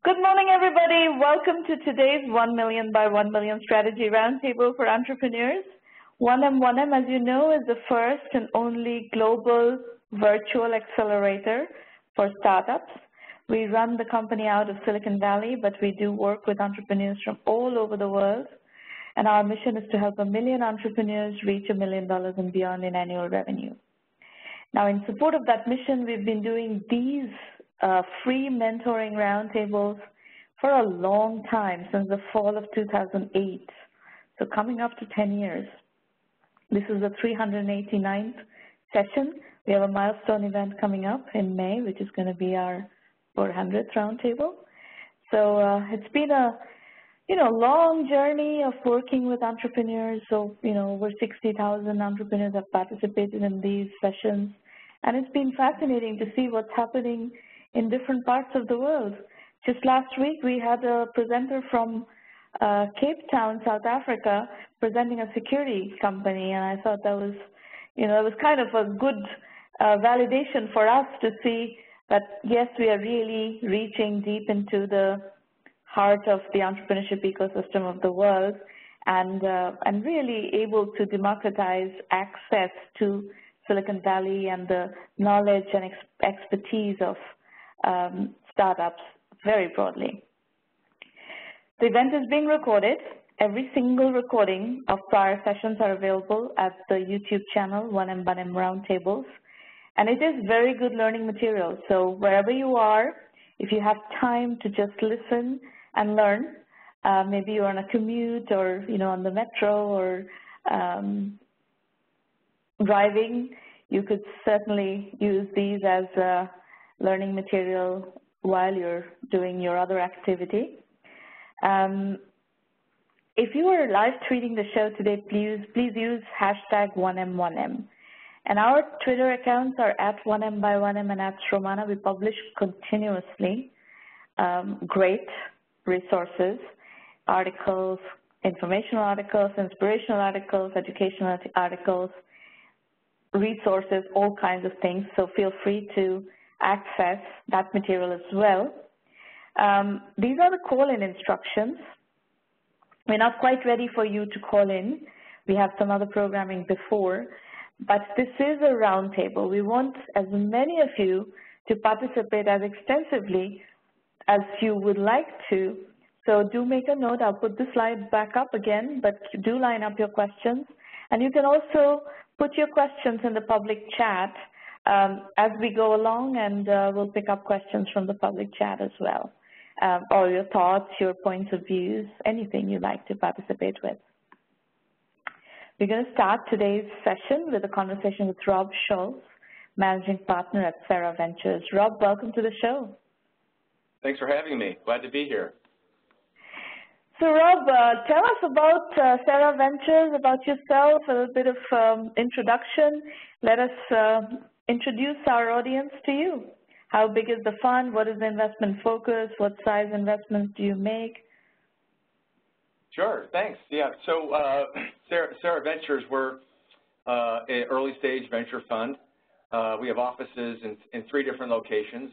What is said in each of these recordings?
Good morning, everybody. Welcome to today's 1Million by 1Million Strategy Roundtable for Entrepreneurs. 1M1M, as you know, is the first and only global virtual accelerator for startups. We run the company out of Silicon Valley, but we do work with entrepreneurs from all over the world. And our mission is to help 1 million entrepreneurs reach $1 million and beyond in annual revenue. Now, in support of that mission, we've been doing these free mentoring roundtables for a long time, since the fall of 2008, so coming up to 10 years. This is the 389th session. We have a milestone event coming up in May, which is going to be our 400th roundtable. So it's been a long journey of working with entrepreneurs. So over 60,000 entrepreneurs have participated in these sessions, and it's been fascinating to see what's happening in different parts of the world. Just last week, we had a presenter from Cape Town, South Africa, presenting a security company, and I thought that was, it was kind of a good validation for us to see that, yes, we are really reaching deep into the heart of the entrepreneurship ecosystem of the world, and really able to democratize access to Silicon Valley and the knowledge and expertise of startups very broadly. The event is being recorded. Every single recording of prior sessions are available at the YouTube channel, 1M1M Roundtables. And it is very good learning material. So wherever you are, if you have time to just listen and learn, maybe you're on a commute or on the metro or driving, you could certainly use these as learning material while you're doing your other activity. If you are live tweeting the show today, please use hashtag 1M1M. And our Twitter accounts are at 1M1M and at Romana. We publish continuously great resources, articles, informational articles, inspirational articles, educational articles, resources, all kinds of things. So feel free to access that material as well. These are the call-in instructions. We're not quite ready for you to call in. We have some other programming before, but this is a roundtable. We want as many of you to participate as extensively as you would like to. So do make a note. I'll put the slide back up again, but do line up your questions. And you can also put your questions in the public chat as we go along, and we'll pick up questions from the public chat as well, or your thoughts, your points of views, anything you'd like to participate with. We're going to start today's session with a conversation with Rob Schultz, Managing Partner at Serra Ventures. Rob, welcome to the show. Thanks for having me. Glad to be here. So, Rob, tell us about Serra Ventures, about yourself, a little bit of introduction. Let us introduce our audience to you. How big is the fund? What is the investment focus? What size investments do you make? Sure, thanks. Yeah, so Serra Ventures, we're an early-stage venture fund. We have offices in 3 different locations,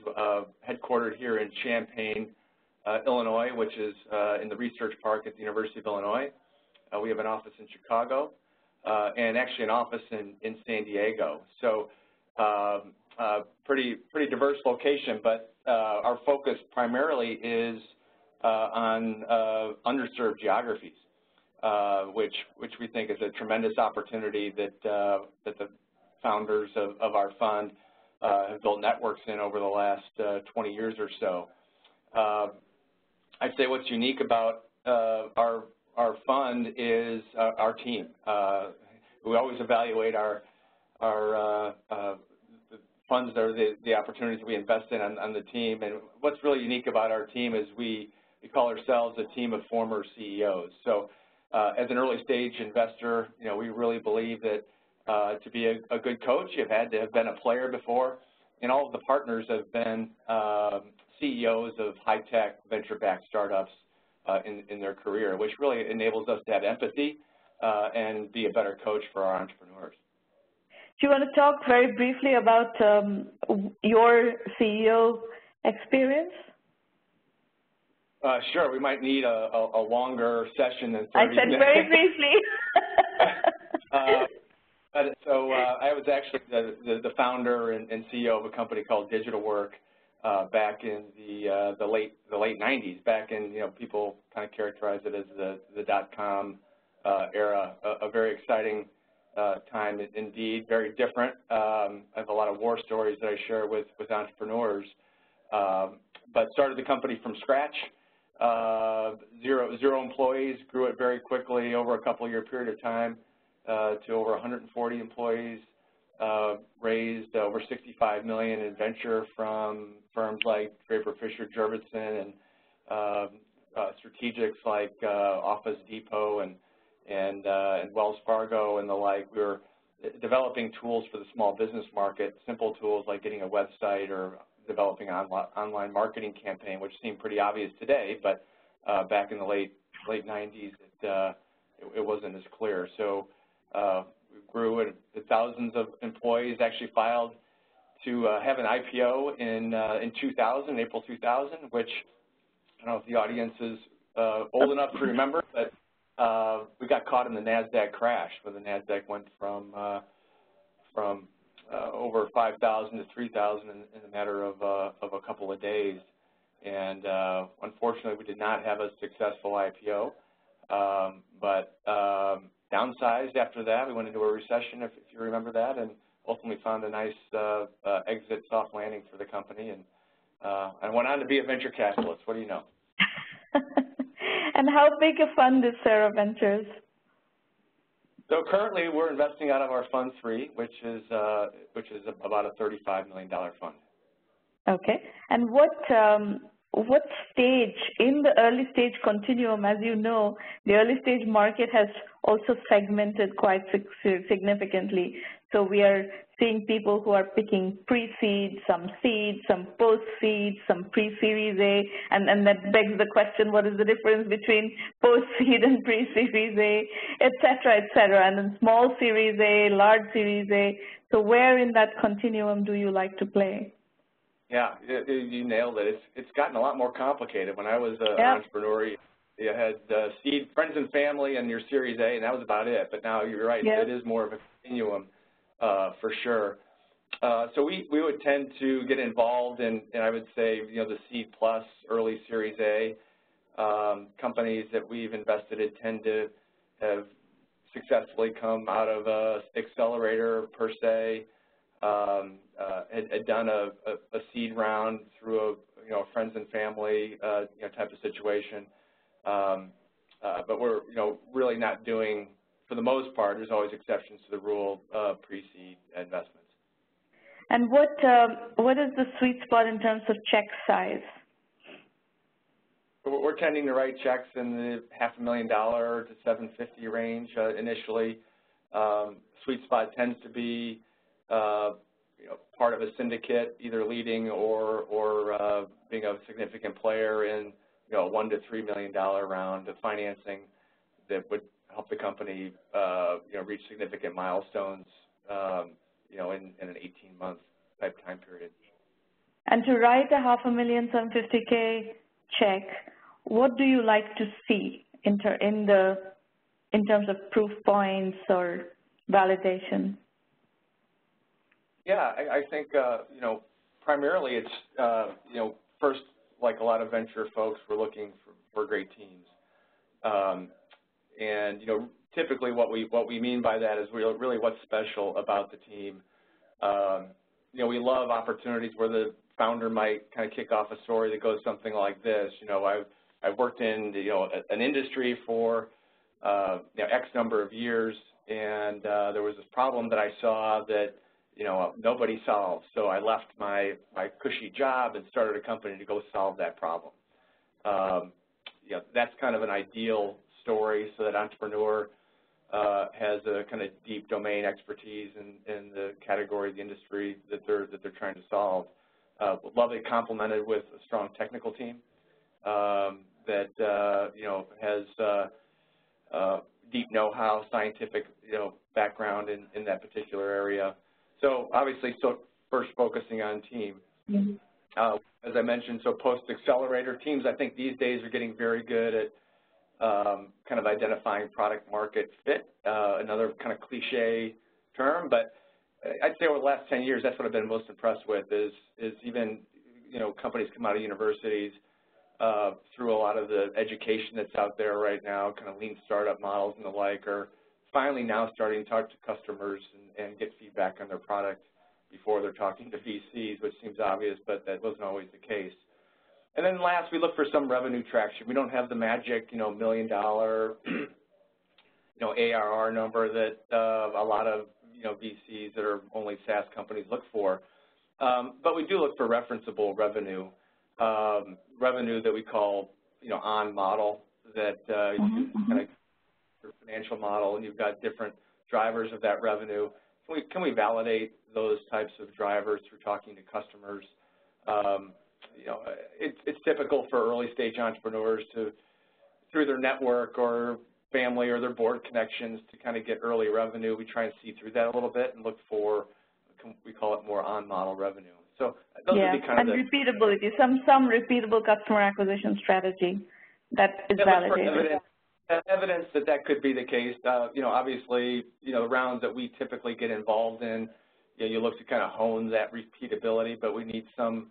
headquartered here in Champaign, Illinois, which is in the research park at the University of Illinois. We have an office in Chicago and actually an office in San Diego. So pretty diverse location, but our focus primarily is on underserved geographies, which we think is a tremendous opportunity that the founders of our fund have built networks in over the last 20 years or so. I'd say what's unique about our fund is our team. We always evaluate our funds or the opportunities we invest in on the team. And what's really unique about our team is we call ourselves a team of former CEOs. So as an early stage investor, we really believe that to be a good coach, you've had to have been a player before. And all of the partners have been CEOs of high-tech venture-backed startups in their career, which really enables us to have empathy and be a better coach for our entrepreneurs. Do you want to talk very briefly about your CEO experience? Sure, we might need a longer session than 30 I said minutes. very briefly. So I was actually the founder and CEO of a company called Digital Work back in the late 90s. Back in, people kind of characterize it as the .com era. A very exciting time indeed, very different. I have a lot of war stories that I share with entrepreneurs. But started the company from scratch. Zero employees, grew it very quickly over a couple-year period of time to over 140 employees, raised over $65 million in venture from firms like Draper Fisher Jurvetson and strategics like Office Depot and Wells Fargo and the like. We were developing tools for the small business market, simple tools like getting a website or developing an online marketing campaign, which seemed pretty obvious today, but back in the late 90s, it wasn't as clear. So we grew it to thousands of employees, actually filed to have an IPO in 2000, April 2000, which I don't know if the audience is old enough to remember, but we got caught in the NASDAQ crash, where the NASDAQ went from over 5,000 to 3,000 in a matter of a couple of days. And unfortunately, we did not have a successful IPO, but downsized after that. We went into a recession, if you remember that, and ultimately found a nice exit soft landing for the company. And I went on to be a venture capitalist. What do you know? And how big a fund is Serra Ventures? So currently, we're investing out of our Fund 3, which is about a $35 million fund. Okay. And what stage in the early stage continuum? As you know, the early stage market has also segmented quite significantly. So we are seeing people who are picking pre-seed, some seed, some post-seed, some pre-Series A, and that begs the question: what is the difference between post-seed and pre-Series A, et cetera, and then small Series A, large Series A. So where in that continuum do you like to play? Yeah, you nailed it. It's gotten a lot more complicated. When I was an entrepreneur, you had seed, friends and family, and your Series A, and that was about it. But now you're right, it is more of a continuum for sure. So we would tend to get involved in, I would say, the seed plus early Series A. Companies that we've invested in tend to have successfully come out of a accelerator per se. Had done a seed round through a friends and family type of situation, but we're really not doing, for the most part, there's always exceptions to the rule, pre-seed investments. And what is the sweet spot in terms of check size? We're tending to write checks in the $500,000 to $750,000 range initially. Sweet spot tends to be part of a syndicate, either leading or being a significant player in a $1 to $3 million round of financing that would help the company reach significant milestones in an 18-month type time period. And to write a $500,000, $750K check, what do you like to see in terms of proof points or validation? Yeah, I think primarily it's first, like a lot of venture folks, we're looking for great teams, and typically what we mean by that is really what's special about the team. We love opportunities where the founder might kind of kick off a story that goes something like this. I've worked in an industry for X number of years, and there was this problem that I saw that nobody solved. So I left my cushy job and started a company to go solve that problem. That's kind of an ideal story, so that entrepreneur has a kind of deep domain expertise in the category of the industry that they're trying to solve. Would love it complemented with a strong technical team that has deep know-how, scientific background in that particular area. So obviously, first focusing on team. As I mentioned, so post-accelerator teams, I think these days are getting very good at kind of identifying product market fit, another kind of cliche term, but I'd say over the last 10 years, that's what I've been most impressed with is even, companies come out of universities through a lot of the education that's out there right now, kind of lean startup models and the like, are finally now starting to talk to customers and get feedback on their product before they're talking to VCs, which seems obvious, but that wasn't always the case. And then last, we look for some revenue traction. We don't have the magic, $1 million, ARR number that a lot of, VCs that are only SaaS companies look for. But we do look for referenceable revenue, revenue that we call, on model, that you kind of your financial model, and you've got different drivers of that revenue. Can we validate those types of drivers through talking to customers? It's typical for early stage entrepreneurs to, through their network or family or their board connections, to kind of get early revenue. We try and see through that a little bit and look for, we call it more on-model revenue. So those would be kind of repeatability, some repeatable customer acquisition strategy that is validated. Evidence that could be the case. Obviously, the rounds that we typically get involved in, you look to kind of hone that repeatability, but we need some,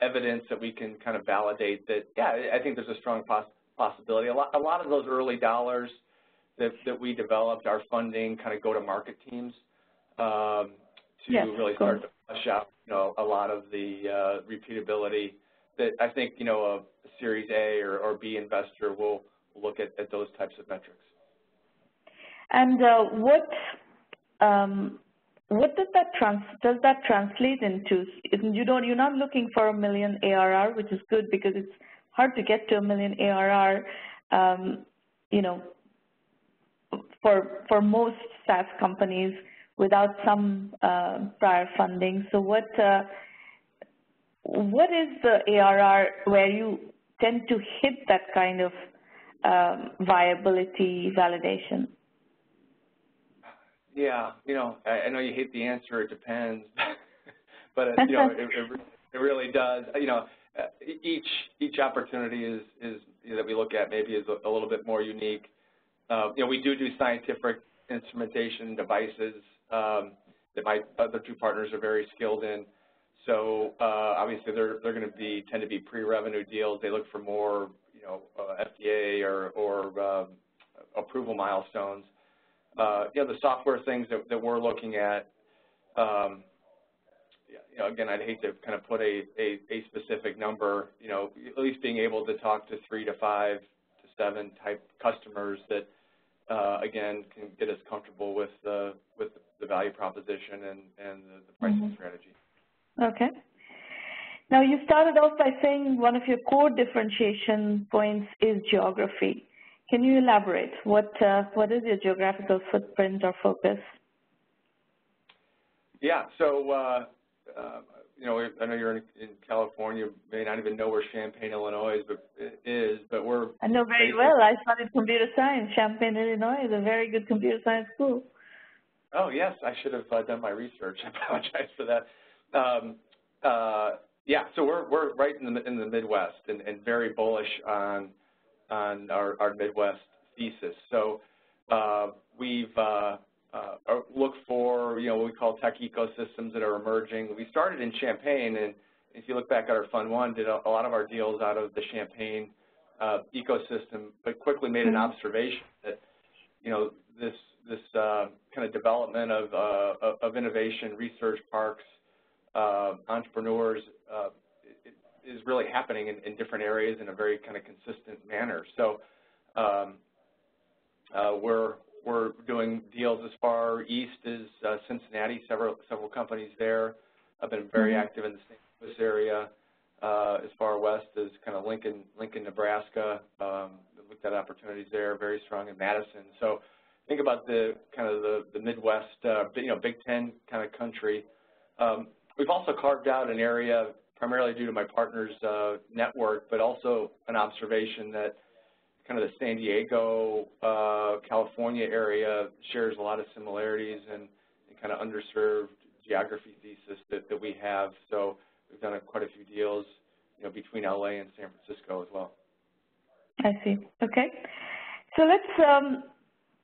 evidence that we can kind of validate that, I think there's a strong possibility. A lot of those early dollars that we developed are funding kind of go-to-market teams to really start to flesh out, a lot of the repeatability that I think, a Series A or B investor will look at those types of metrics. And what does that translate into? You're not looking for $1 million ARR, which is good because it's hard to get to $1 million ARR, for most SaaS companies without some prior funding. So what is the ARR where you tend to hit that kind of viability validation? Yeah, I know you hate the answer. It depends, but it really does. Each opportunity is that we look at maybe is a little bit more unique. We do scientific instrumentation devices that my other two partners are very skilled in. So obviously they're going to tend to be pre-revenue deals. They look for more FDA or approval milestones. The software things that we're looking at, again, I'd hate to kind of put a specific number, at least being able to talk to 3 to 5 to 7 type customers that, again, can get us comfortable with the value proposition and the pricing strategy. Okay. Now, you started off by saying one of your core differentiation points is geography. Can you elaborate? What is your geographical footprint or focus? Yeah, so, I know you're in California, you may not even know where Champaign, Illinois is, but we're... I know very well. I studied computer science. Champaign, Illinois is a very good computer science school. Oh, yes, I should have done my research. I apologize for that. Yeah, so we're right in the Midwest and very bullish on our Midwest thesis. So we've looked for, what we call tech ecosystems that are emerging. We started in Champaign, and if you look back at our Fund 1, did a lot of our deals out of the Champaign ecosystem, but quickly made an observation that, this kind of development of innovation, research parks, entrepreneurs is really happening in different areas in a very kind of consistent manner. So we're doing deals as far east as Cincinnati, several companies there. I've been very active in the St. Louis area, as far west as kind of Lincoln, Nebraska. Looked at opportunities there, very strong in Madison. So think about the kind of the Midwest, Big Ten kind of country. We've also carved out an area primarily due to my partner's network, but also an observation that kind of the San Diego, California area shares a lot of similarities and kind of underserved geography thesis that we have. So we've done quite a few deals, between LA and San Francisco as well. I see. Okay. So let's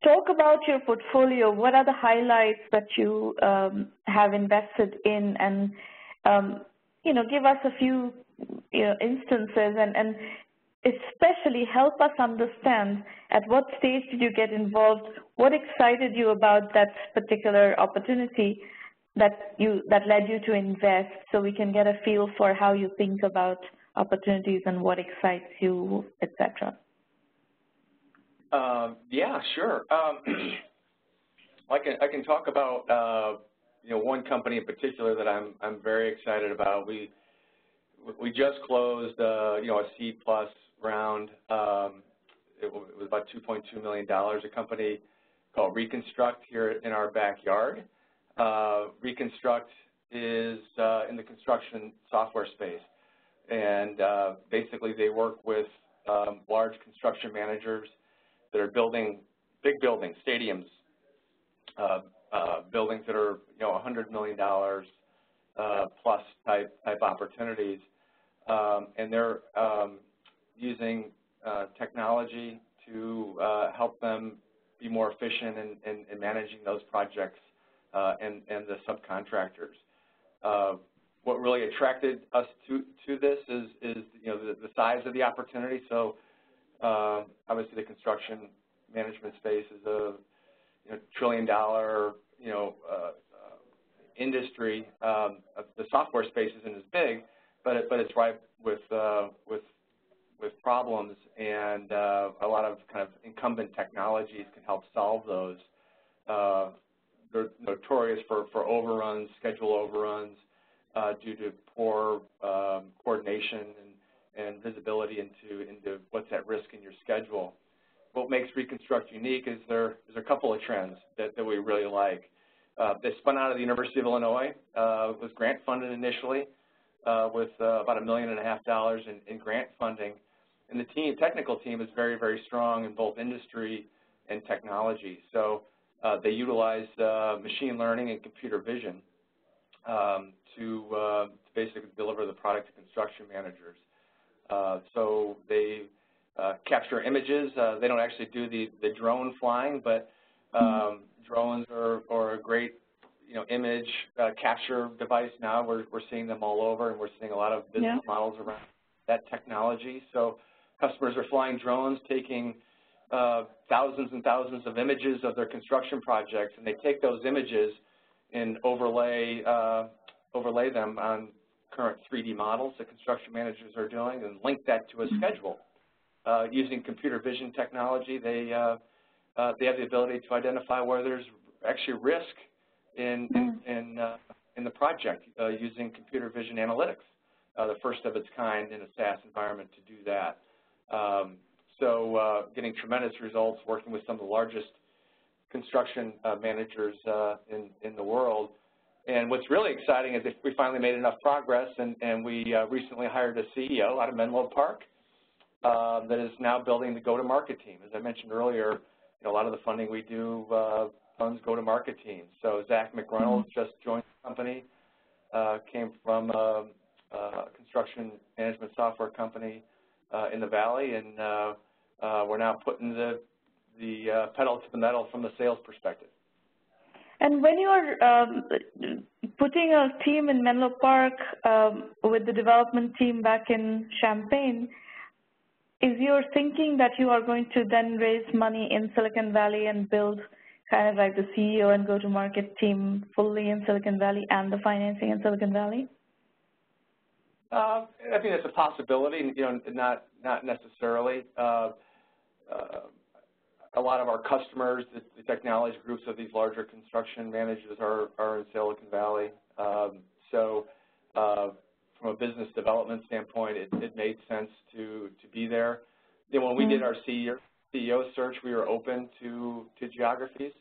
talk about your portfolio. What are the highlights that you have invested in, and give us a few instances, and especially help us understand at what stage did you get involved, what excited you about that particular opportunity that led you to invest, so we can get a feel for how you think about opportunities and what excites you, etc. Yeah, sure. I can talk about one company in particular that I'm very excited about. We just closed a seed plus round. It was about $2.2 million. A company called Reconstruct here in our backyard. Reconstruct is in the construction software space, and basically they work with large construction managers that are building big buildings, stadiums, buildings that are $100 million plus type opportunities, and they're using technology to help them be more efficient in managing those projects and the subcontractors. What really attracted us to this is the size of the opportunity. So obviously the construction management space is a $1 trillion industry. The software space isn't as big, but it's ripe with problems, and a lot of kind of incumbent technologies can help solve those. They're notorious for overruns, schedule overruns, due to poor coordination and visibility into what's at risk in your schedule. What makes Reconstruct unique is there's a couple of trends that we really like. They spun out of the University of Illinois. It was grant funded initially with about $1.5 million in grant funding. And the technical team is very, very strong in both industry and technology. So they utilize machine learning and computer vision to basically deliver the product to construction managers. So they capture images. They don't actually do the drone flying, but drones are a great image capture device now. We're seeing them all over, and we're seeing a lot of business models around that technology. So customers are flying drones, taking thousands and thousands of images of their construction projects, and they take those images and overlay them on current 3D models that construction managers are doing, and link that to a schedule. Using computer vision technology, they have the ability to identify where there's actually risk in the project using computer vision analytics, the first of its kind in a SaaS environment to do that. So getting tremendous results, working with some of the largest construction managers in the world. And what's really exciting is we finally made enough progress, and we recently hired a CEO out of Menlo Park that is now building the go-to-market team. As I mentioned earlier, a lot of the funding we do funds go-to-market teams. So Zach McReynolds just joined the company, came from a construction management software company in the Valley, and we're now putting the pedal to the metal from the sales perspective. And when you're putting a team in Menlo Park with the development team back in Champaign, is your thinking that you are going to then raise money in Silicon Valley and build kind of like the CEO and go-to-market team fully in Silicon Valley and the financing in Silicon Valley? I think that's a possibility, not necessarily. A lot of our customers, the technology groups of these larger construction managers are in Silicon Valley. So from a business development standpoint, it made sense to be there. Then when we did our CEO search, we were open to geographies.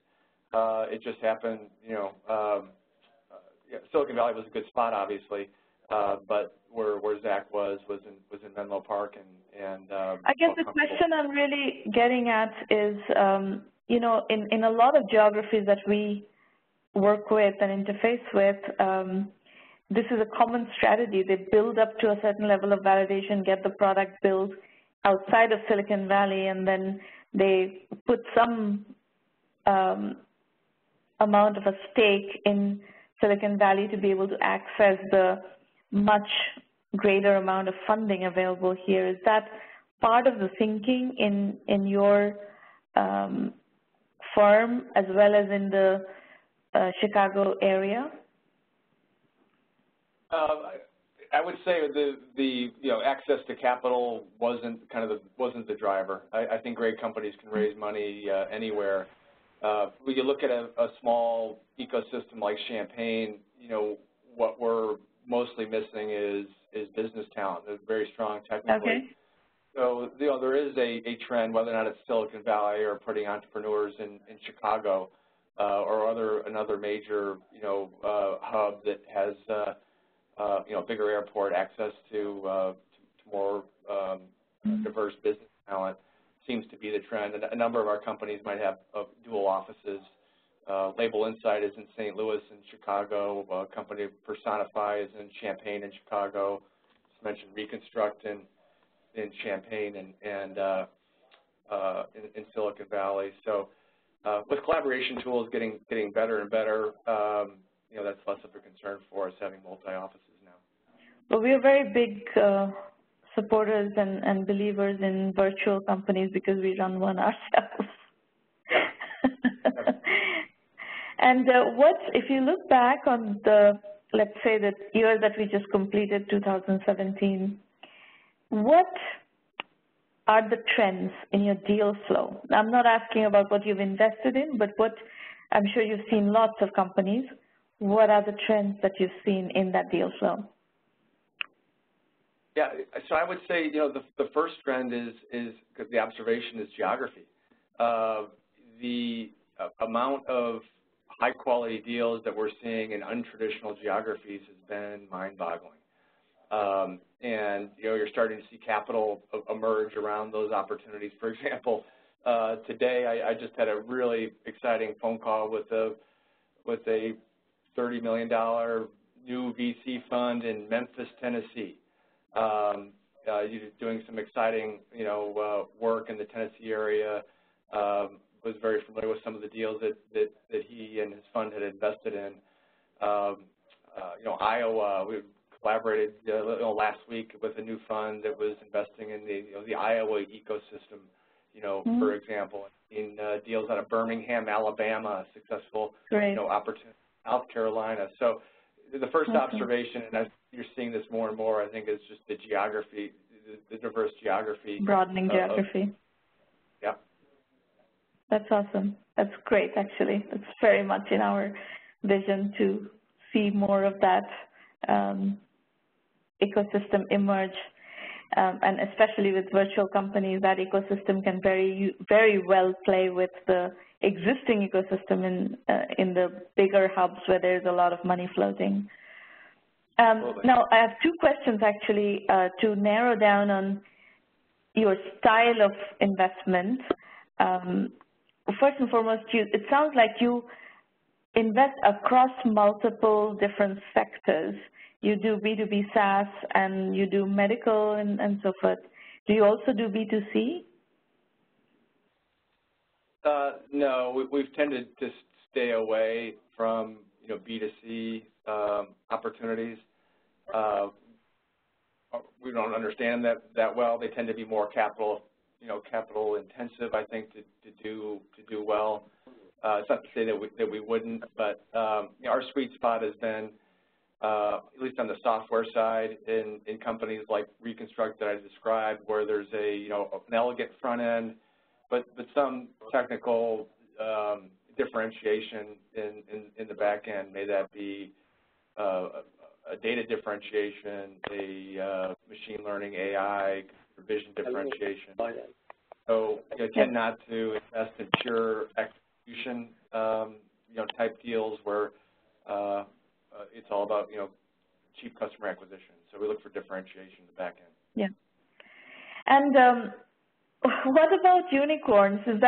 It just happened, Silicon Valley was a good spot, obviously, but where Zach was in Menlo Park, and I guess the question I'm really getting at is, in a lot of geographies that we work with and interface with, this is a common strategy. They build up to a certain level of validation, get the product built outside of Silicon Valley, and then they put some amount of a stake in Silicon Valley to be able to access the much greater amount of funding available here. Is that part of the thinking in your firm as well as in the Chicago area? I would say the access to capital wasn't the driver. I think great companies can raise money anywhere. When you look at a small ecosystem like Champaign, what we're mostly missing is business talent. They're very strong technically. Okay. So there is a trend, whether or not it's Silicon Valley or putting entrepreneurs in Chicago or another major hub that has bigger airport access to more diverse business talent seems to be the trend. And a number of our companies might have dual offices. Label Insight is in St. Louis and Chicago. A company Personify is in Champaign and Chicago. Just mentioned Reconstruct in Champaign and in Silicon Valley. So with collaboration tools getting better and better, that's less of a concern for us having multi-offices now. Well, we are very big supporters and believers in virtual companies because we run one ourselves. And if you look back on let's say, the year that we just completed, 2017, what are the trends in your deal flow? I'm not asking about what you've invested in, but I'm sure you've seen lots of companies. What are the trends that you've seen in that deal flow? Yeah, so I would say, the first trend is the observation is geography. The amount of high-quality deals that we're seeing in untraditional geographies has been mind-boggling. And, you're starting to see capital emerge around those opportunities. For example, today I just had a really exciting phone call with a $30 million new VC fund in Memphis, Tennessee. Doing some exciting, work in the Tennessee area. Was very familiar with some of the deals that he and his fund had invested in. Iowa, we collaborated last week with a new fund that was investing in the Iowa ecosystem. For example, in deals out of Birmingham, Alabama, successful opportunity, South Carolina. So the first observation, and you're seeing this more and more, I think, is just the geography, the diverse geography. Broadening geography. Yeah. That's awesome. That's great, actually. It's very much in our vision to see more of that ecosystem emerge, and especially with virtual companies, that ecosystem can very well play with the existing ecosystem in the bigger hubs where there's a lot of money floating. Now, I have two questions, actually, to narrow down on your style of investment. First and foremost, it sounds like you invest across multiple different sectors. You do B2B SaaS and you do medical and so forth. Do you also do B2C? No, we've tended to stay away from B2C opportunities. We don't understand that well. They tend to be more capital intensive, I think, to do well. It's not to say that we wouldn't, but our sweet spot has been, at least on the software side, in companies like Reconstruct that I described, where there's an elegant front end, but some technical differentiation in the back end. May that be a data differentiation, a machine learning, AI, vision differentiation. So tend not to invest in pure execution type deals where it's all about cheap customer acquisition. So we look for differentiation in the back end. Yeah. And what about unicorns? Is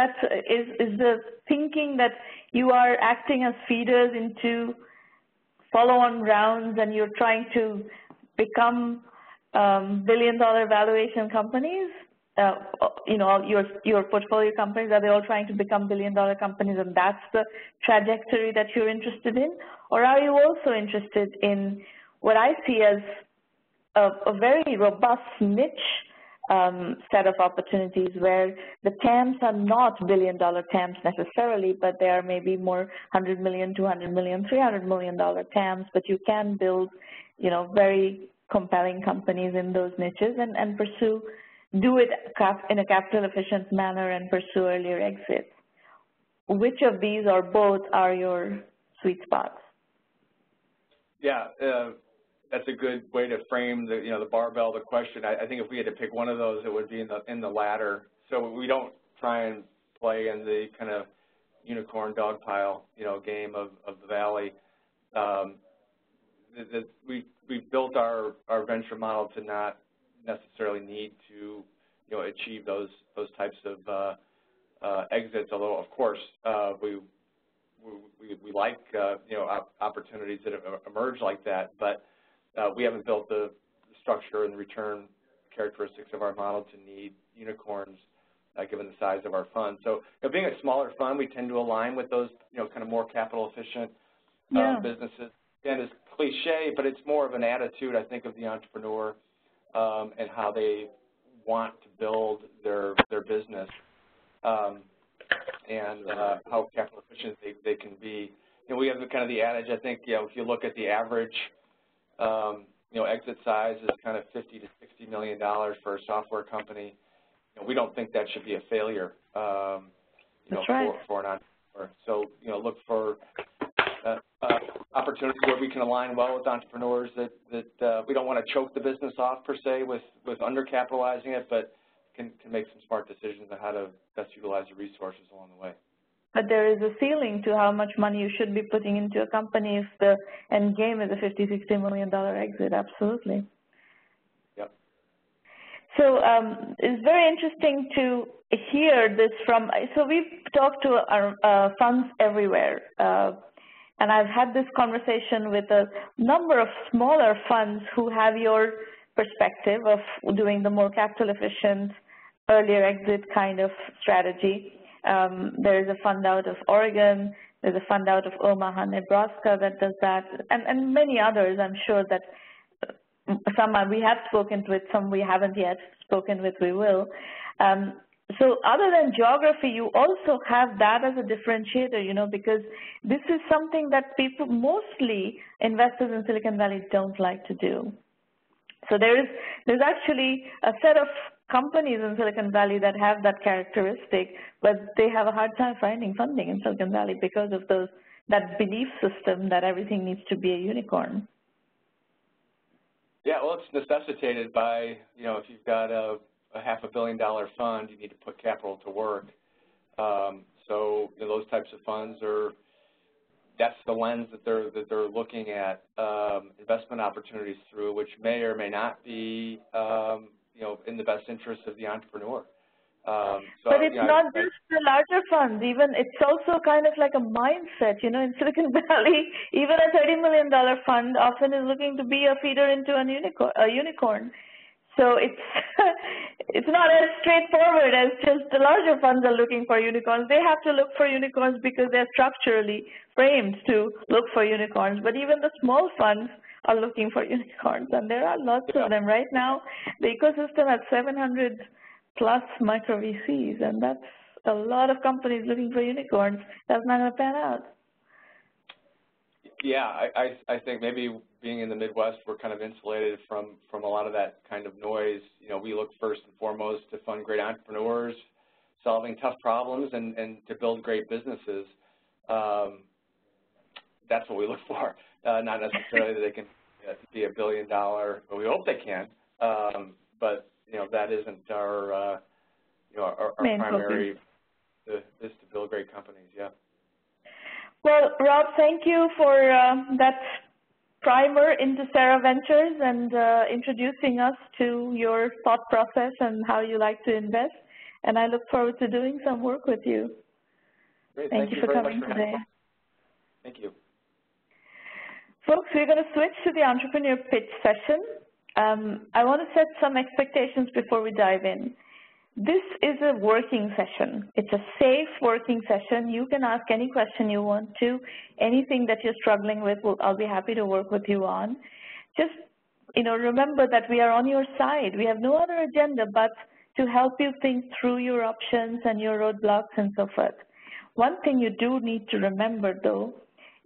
thinking that you are acting as feeders into follow-on rounds and you're trying to become billion-dollar valuation companies? You know, your portfolio companies, are they all trying to become billion-dollar companies and that's the trajectory that you're interested in? Or are you also interested in what I see as a very robust niche set of opportunities where the TAMs are not billion-dollar TAMs necessarily, but they are maybe more $100 million, $200 million, $300 million TAMs, but you can build, you know, very compelling companies in those niches and do it in a capital-efficient manner and pursue earlier exits. Which of these or both are your sweet spots? Yeah, that's a good way to frame the, you know, the barbell, the question. I think if we had to pick one of those, it would be in the latter. So we don't try and play in the kind of unicorn dog pile, you know, game of the valley. We built our venture model to not necessarily need to, you know, achieve those types of exits. Although, of course, we like you know, opportunities that emerge like that, but we haven't built the structure and return characteristics of our model to need unicorns, given the size of our fund. So, you know, being a smaller fund, we tend to align with those, you know, kind of more capital efficient businesses. And it's cliche, but it's more of an attitude, I think, of the entrepreneur and how they want to build their business and how capital efficient they can be. You know, we have kind of the adage, I think, you know, if you look at the average, you know, exit size is kind of $50 to $60 million for a software company. You know, we don't think that should be a failure, you know, for an entrepreneur. So, you know, look for opportunities where we can align well with entrepreneurs that we don't want to choke the business off per se with undercapitalizing it, but can make some smart decisions on how to best utilize the resources along the way. But there is a ceiling to how much money you should be putting into a company if the end game is a $50, $60 million exit. Absolutely. Yep. So it's very interesting to hear this from. So we've talked to our funds everywhere. And I've had this conversation with a number of smaller funds who have your perspective of doing the more capital efficient, earlier exit kind of strategy. There is a fund out of Oregon. There's a fund out of Omaha, Nebraska that does that, and many others. I'm sure that some we have spoken with, some we haven't yet spoken with, we will. So other than geography, you also have that as a differentiator, you know, because this is something that people, mostly investors in Silicon Valley, don't like to do. So there's actually a set of companies in Silicon Valley that have that characteristic, but they have a hard time finding funding in Silicon Valley because of that belief system that everything needs to be a unicorn. Yeah, well, it's necessitated by, you know, if you've got a $500 million fund, you need to put capital to work. So, you know, those types of funds that's the lens that they're looking at investment opportunities through, which may or may not be, you know, in the best interest of the entrepreneur. But it's not just the larger funds. Even it's also kind of like a mindset. You know, in Silicon Valley, even a $30 million fund often is looking to be a feeder into a unicorn. So it's not as straightforward as just the larger funds are looking for unicorns. They have to look for unicorns because they're structurally framed to look for unicorns. But even the small funds are looking for unicorns, and there are lots of them right now. The ecosystem has 700 plus micro VCs, and that's a lot of companies looking for unicorns. That's not going to pan out. Yeah, I think maybe being in the Midwest, we're kind of insulated from a lot of that kind of noise. You know, we look first and foremost to fund great entrepreneurs, solving tough problems, and to build great businesses. That's what we look for, not necessarily that they can be $1 billion, but we hope they can. But, you know, that isn't our, you know, our primary is to build great companies, yeah. Well, Rob, thank you for that primer into Serra Ventures and introducing us to your thought process and how you like to invest. And I look forward to doing some work with you. Great. Thank you for coming today. Thank you. Folks, we're going to switch to the entrepreneur pitch session. I want to set some expectations before we dive in. This is a working session. It's a safe working session. You can ask any question you want to. Anything that you're struggling with, I'll be happy to work with you on. Just, remember that we are on your side. We have no other agenda but to help you think through your options and your roadblocks and so forth. One thing you do need to remember, though,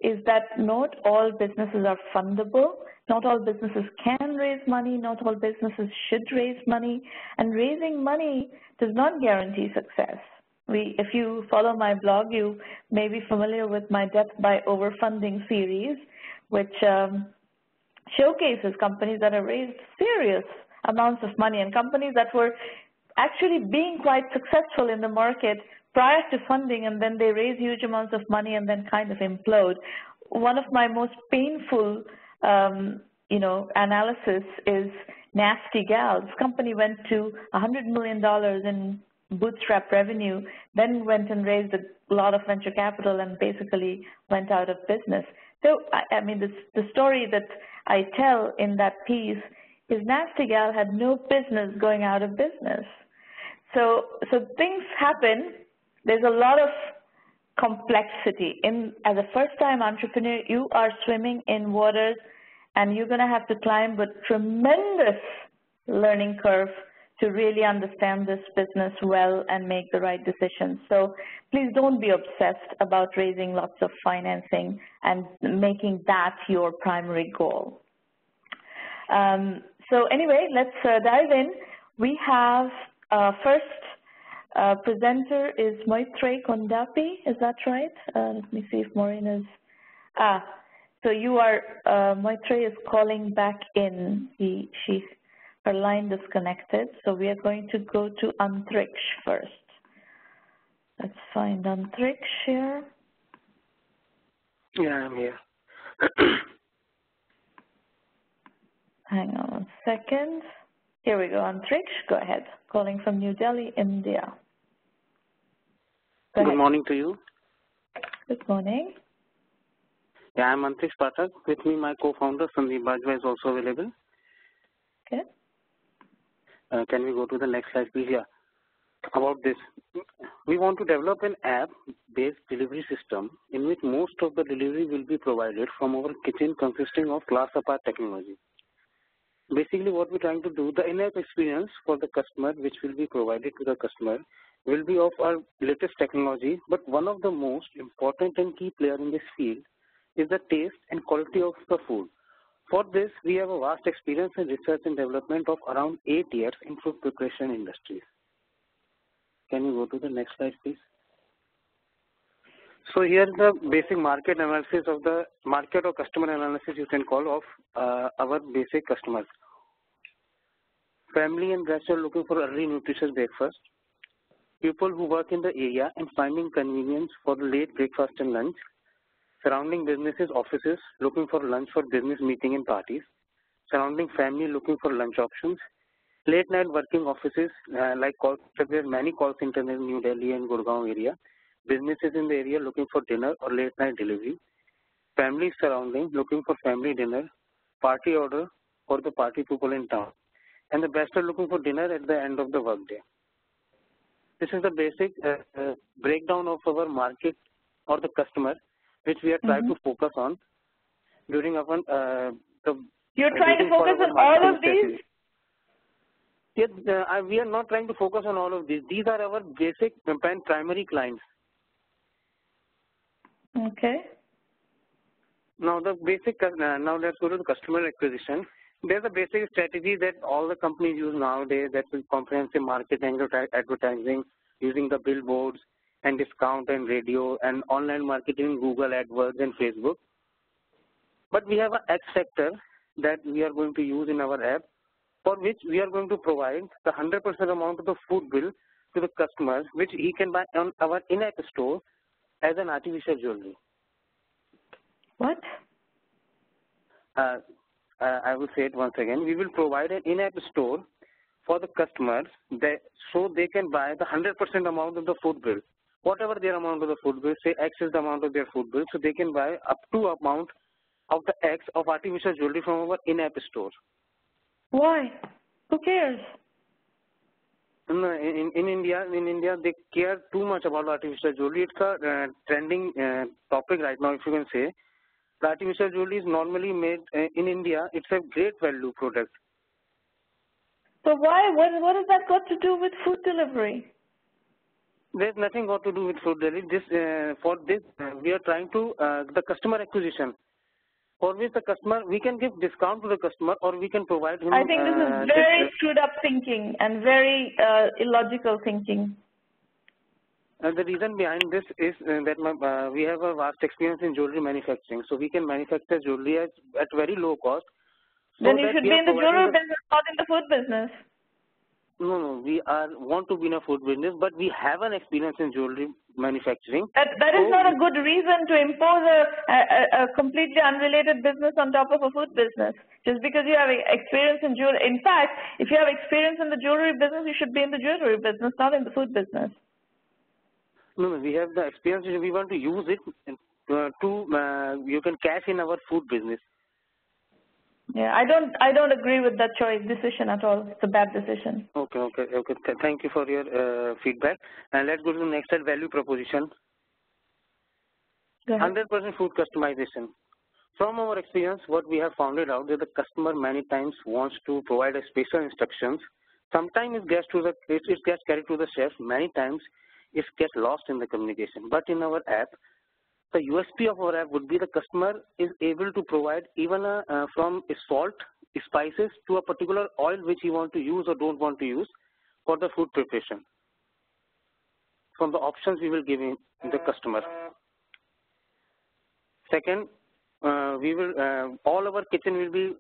is that not all businesses are fundable. Not all businesses can raise money. Not all businesses should raise money. And raising money does not guarantee success. If you follow my blog, you may be familiar with my Death by Overfunding series, which showcases companies that have raised serious amounts of money and companies that were actually being quite successful in the market prior to funding, and then they raise huge amounts of money and then kind of implode. One of my most painful analysis is Nasty Gal. This company went to $100 million in bootstrap revenue, then went and raised a lot of venture capital and basically went out of business. So, I mean, the story that I tell in that piece is Nasty Gal had no business going out of business. So things happen. There's a lot of complexity. As a first-time entrepreneur, you are swimming in waters, and you're going to have to climb a tremendous learning curve to really understand this business well and make the right decisions. So please don't be obsessed about raising lots of financing and making that your primary goal. So anyway, let's dive in. We have first presenter is Maitreyi Kondapi, is that right? Let me see if Maureen is, so you are, Maitreyi is calling back in. Her line disconnected, so we are going to go to Antriksh first. Let's find Antriksh here. Yeah, I'm here. Hang on one second. Here we go, Antriksh, go ahead. Calling from New Delhi, India. Good morning to you. Good morning. Yeah, I'm Antriksh Pathak. With me, my co-founder, 1Mby1M, is also available. Okay. Can we go to the next slide, please? Yeah. About this, we want to develop an app-based delivery system in which most of the delivery will be provided from our kitchen consisting of class-apart technology. Basically, what we're trying to do, the in-app experience for the customer, which will be provided to the customer, will be of our latest technology, but one of the most important and key player in this field is the taste and quality of the food. For this, we have a vast experience in research and development of around 8 years in food preparation industries. Can you go to the next slide, please? So here is the basic market analysis of the market or customer analysis, you can call, of our basic customers. Family and guests are looking for early nutritious breakfast. People who work in the area and finding convenience for the late breakfast and lunch. Surrounding businesses, offices looking for lunch for business meeting and parties. Surrounding family looking for lunch options. Late night working offices like call centers, many call centers in New Delhi and Gurgaon area. Businesses in the area looking for dinner or late night delivery. Families surrounding looking for family dinner. Party order for the party people in town. And the best are looking for dinner at the end of the workday. This is the basic breakdown of our market or the customer, which we are trying to focus on during our You're trying to focus on all of these? Yes, we are not trying to focus on all of these. These are our basic and primary clients. Okay. Now the basic. Now let's go to the customer acquisition. There's a basic strategy that all the companies use nowadays. That is comprehensive marketing, advertising, using the billboards and discount and radio and online marketing, Google AdWords and Facebook. But we have an X factor that we are going to use in our app, for which we are going to provide the 100% amount of the food bill to the customers, which he can buy on our in-app store as an artificial jewelry. What? I will say it once again. We will provide an in-app store for the customers so they can buy the 100% amount of the food bill whatever their amount of the food bill, say X is the amount of their food bill, so they can buy up to amount of the X of artificial jewelry from our in-app store. Why? Who cares? In India, they care too much about artificial jewelry. It's a trending topic right now, if you can say. The artificial jewelry is normally made in India. It's a great value product. So why? What has that got to do with food delivery? There's nothing got to do with food delivery. We are trying to the customer acquisition. For which the customer, we can give discount to the customer, or we can provide him. I think this is very screwed up thinking and very illogical thinking. The reason behind this is that we have a vast experience in jewelry manufacturing, so we can manufacture jewelry at very low cost. So then you should be in the jewelry business, not in the food business. No, we want to be in a food business, but we have an experience in jewelry manufacturing. That is not a good reason to impose a completely unrelated business on top of a food business. Just because you have experience in jewelry. In fact, if you have experience in the jewelry business, you should be in the jewelry business, not in the food business. No, we have the experience. We want to use it you can cash in our food business. Yeah, I don't agree with that decision at all. It's a bad decision. Okay. Thank you for your feedback. And let's go to the next slide, value proposition. 100% food customization. From our experience, what we have found out that the customer many times wants to provide a special instructions. Sometimes it gets carried to the chef. Many times it gets lost in the communication. But in our app, the USP of our app would be the customer is able to provide even from salt, spices to a particular oil which he want to use or don't want to use for the food preparation. From the options we will give him the customer. Second, we will all our kitchen will be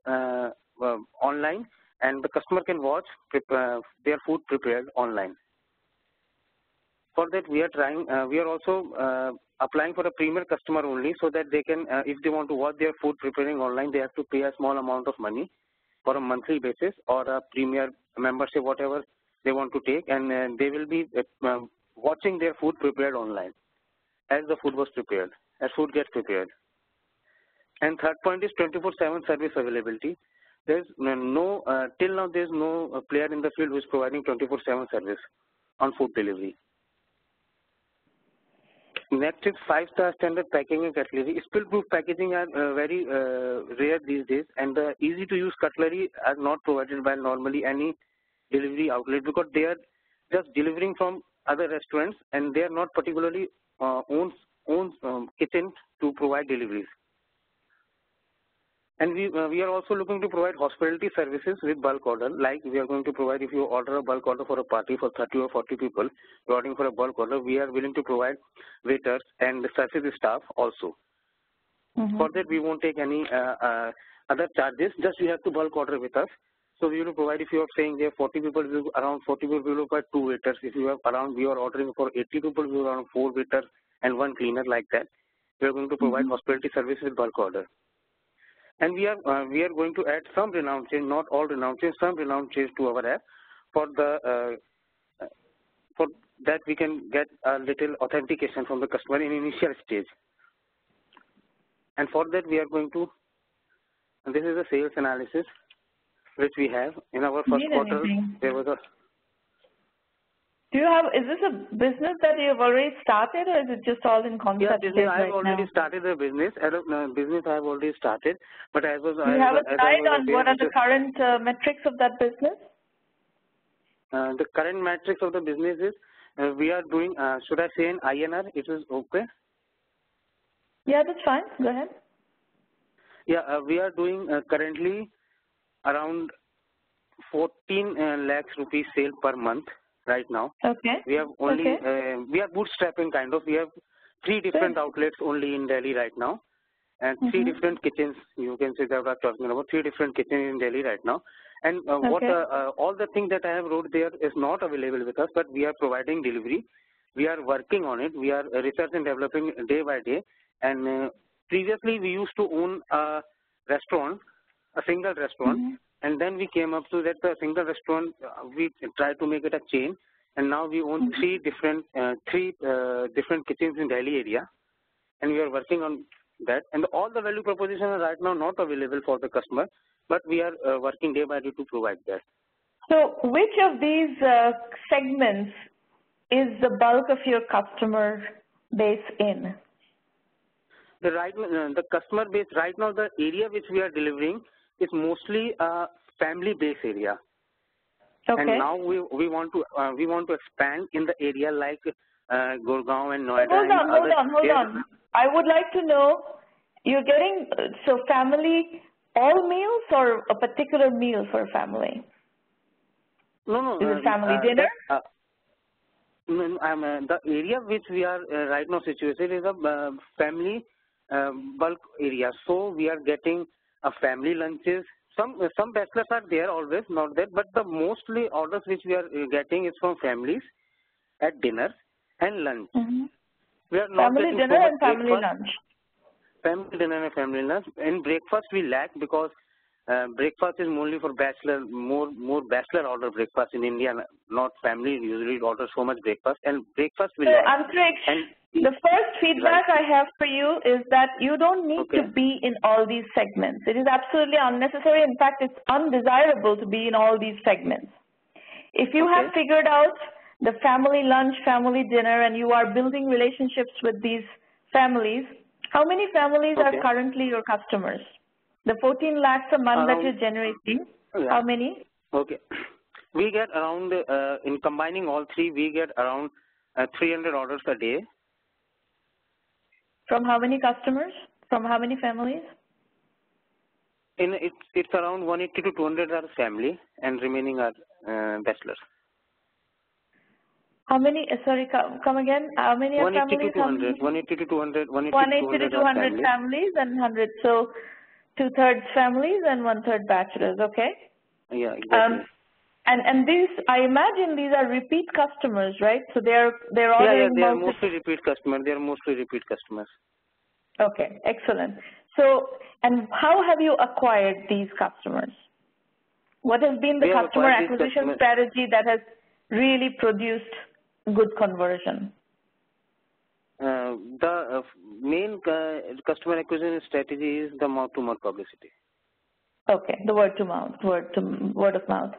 online, and the customer can watch their food prepared online. For that, we are also applying for a premier customer only, so that they can, if they want to watch their food preparing online, they have to pay a small amount of money for a monthly basis or a premier membership, whatever they want to take, and they will be watching their food prepared online as the food was prepared, as food gets prepared. And third point is 24/7 service availability. There's till now there's no player in the field who is providing 24/7 service on food delivery. Next is 5-star standard packaging and cutlery. Spill-proof packaging are very rare these days, and the easy-to-use cutlery are not provided by normally any delivery outlet, because they are just delivering from other restaurants, and they are not particularly own kitchen to provide deliveries. And we are also looking to provide hospitality services with bulk order. Like we are going to provide, if you order a bulk order for a party for 30 or 40 people, you're ordering for a bulk order, we are willing to provide waiters and the service staff also. For that, we won't take any other charges, just you have to bulk order with us. So we will provide, if you are saying there are 40 people, around 40 people, we will provide 2 waiters. If you have we are ordering for 80 people, we will around 4 waiters and 1 cleaner, like that. We are going to provide hospitality service with bulk order. And we are going to add some renowned chains, not all renowned chains, some renowned chains to our app. For that we can get a little authentication from the customer in initial stage. And for that we are going to, this is a sales analysis which we have in our first quarter. There was a. Is this a business that you have already started, or is it just all in concept? Yeah, I have already started a business. I have already started, but I was. Do you have a slide on what are the current metrics of that business? The current metrics of the business is we are doing. Should I say in INR? It is okay. Yeah, that's fine. Go ahead. Yeah, we are doing currently around 14 lakhs rupees sale per month. Right now, we have only we are bootstrapping kind of. We have 3 different outlets only in Delhi right now, and 3 different kitchens. You can say that we are talking about 3 different kitchens in Delhi right now. And all the things that I have wrote there is not available with us, but we are providing delivery. We are working on it. We are researching and developing day by day. And previously we used to own a restaurant, a single restaurant. And then we came up to that single restaurant, we tried to make it a chain, and now we own three different kitchens in Delhi area, and we are working on that. And all the value propositions are right now not available for the customer, but we are working day by day to provide that. So which of these segments is the bulk of your customer base in? The customer base right now, the area which we are delivering is mostly a family-based area. Okay. And now we want to expand in the area like Gurgaon and Noida. Hold on. I would like to know, you're getting, so family, all meals or a particular meal for a family? No. Is it family dinner? The area which we are right now situated is a family bulk area. So we are getting a family lunches. Some bachelors are there always, not that, but the mostly orders which we are getting is from families at dinner and lunch. We are not family dinner and family lunch. Family dinner and family lunch. In breakfast we lack because breakfast is only for bachelor, more bachelor order breakfast in India, not family usually order so much breakfast, and breakfast we lack. Antriksh, the first feedback I have for you is that you don't need to be in all these segments. It is absolutely unnecessary. In fact, it's undesirable to be in all these segments. If you have figured out the family lunch, family dinner, and you are building relationships with these families, how many families are currently your customers? The 14 lakhs a month that you're generating, how many? Okay. We get around, in combining all three, we get around 300 orders a day. From how many customers? From how many families? It's around 180 to 200 are family and remaining are bachelors. How many, sorry, come again, how many are families? 180 to 200 families and 100, so 2/3 families and 1/3 bachelors, okay? Yeah, exactly. And these, I imagine these are repeat customers, right? So they're ordering. Yeah, they are mostly repeat customers. Okay, excellent. So, and how have you acquired these customers? What has been the customer acquisition strategy that has really produced good conversion? The main customer acquisition strategy is the mouth-to-mouth publicity. Okay, the word of mouth.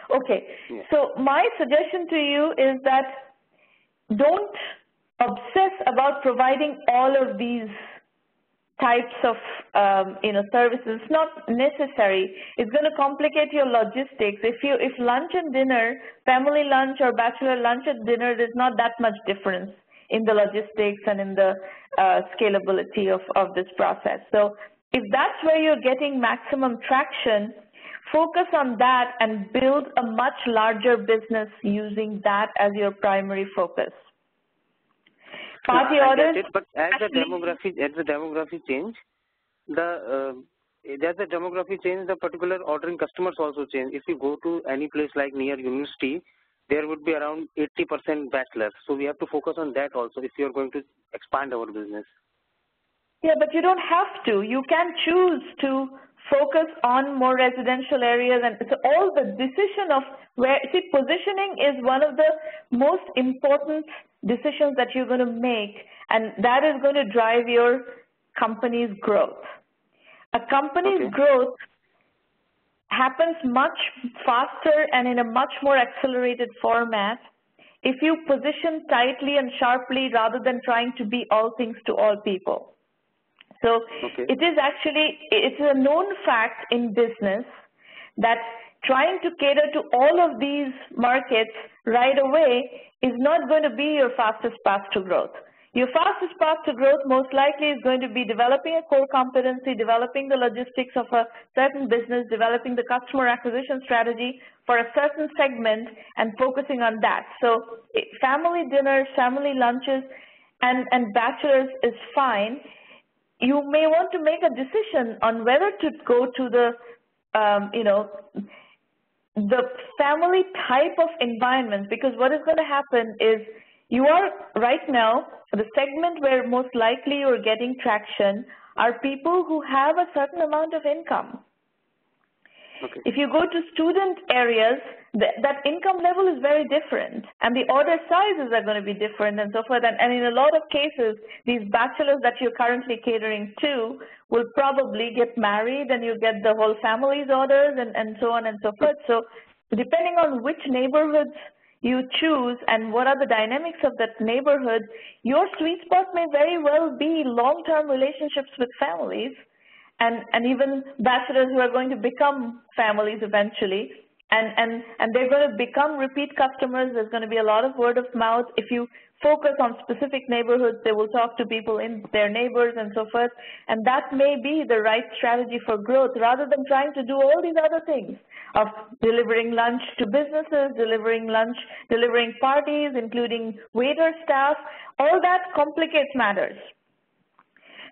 Okay, so my suggestion to you is that don't obsess about providing all of these types of services. It's not necessary. It's going to complicate your logistics. If lunch and dinner, family lunch or bachelor lunch and dinner, there's not that much difference in the logistics and in the scalability of this process. So if that's where you're getting maximum traction, focus on that and build a much larger business using that as your primary focus. Party orders. But as the demography change, the particular ordering customers also change. If you go to any place like near university, there would be around 80% bachelors. So we have to focus on that also if you're going to expand our business. Yeah, but you don't have to. You can choose to focus on more residential areas, and so all the decision of where, see, positioning is one of the most important decisions that you're going to make, and that is going to drive your company's growth. A company's growth happens much faster and in a much more accelerated format if you position tightly and sharply rather than trying to be all things to all people. So it is actually, it's a known fact in business that trying to cater to all of these markets right away is not going to be your fastest path to growth. Your fastest path to growth most likely is going to be developing a core competency, developing the logistics of a certain business, developing the customer acquisition strategy for a certain segment and focusing on that. So family dinners, family lunches, and bachelors is fine. You may want to make a decision on whether to go to the, the family type of environment, because what is going to happen is you are right now, the segment where most likely you're getting traction are people who have a certain amount of income. If you go to student areas, that income level is very different, and the order sizes are going to be different and so forth. And in a lot of cases, these bachelors that you're currently catering to will probably get married, and you get the whole family's orders and so on and so forth. So depending on which neighborhoods you choose and what are the dynamics of that neighborhood, your sweet spot may very well be long-term relationships with families and even bachelors who are going to become families eventually. And they're going to become repeat customers. There's going to be a lot of word of mouth. If you focus on specific neighborhoods, they will talk to people in their neighbors and so forth. And that may be the right strategy for growth, rather than trying to do all these other things of delivering lunch to businesses, delivering parties, including waiter staff. All that complicates matters.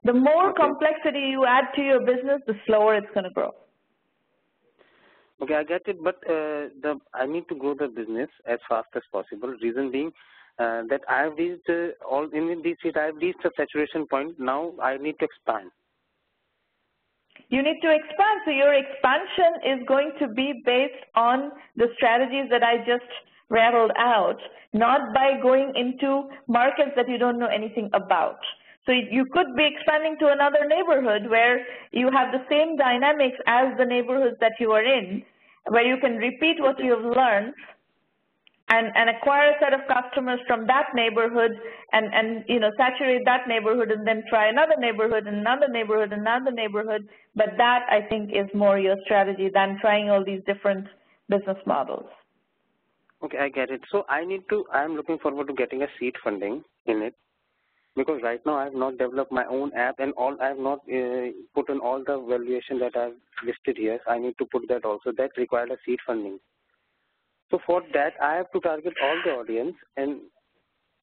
The more complexity you add to your business, the slower it's going to grow. Okay, I get it, but I need to grow the business as fast as possible. Reason being that I have reached in this state, I have reached a saturation point. Now I need to expand. You need to expand. So your expansion is going to be based on the strategies that I just rattled out, not by going into markets that you don't know anything about. So you could be expanding to another neighborhood where you have the same dynamics as the neighborhoods that you are in, where you can repeat what you have learned and acquire a set of customers from that neighborhood and saturate that neighborhood, and then try another neighborhood and another neighborhood and another neighborhood. But that, I think, is more your strategy than trying all these different business models. Okay, I get it. So I'm looking forward to getting a seed funding in it. Because right now I have not developed my own app, and I have not put in all the valuation that I've listed here. I need to put that also. That required a seed funding. So for that, I have to target all the audience, and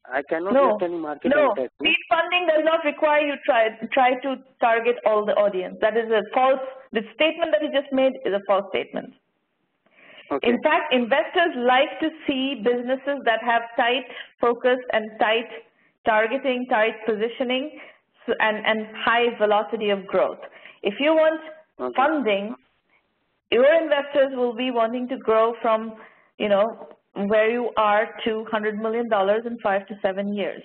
I cannot get any market advertisement. Seed funding does not require you try to target all the audience. That is a false. The statement that you just made is a false statement. Okay. In fact, investors like to see businesses that have tight focus and tight targeting, tight positioning, and high velocity of growth. If you want funding, your investors will be wanting to grow from, where you are to $100 million in 5 to 7 years.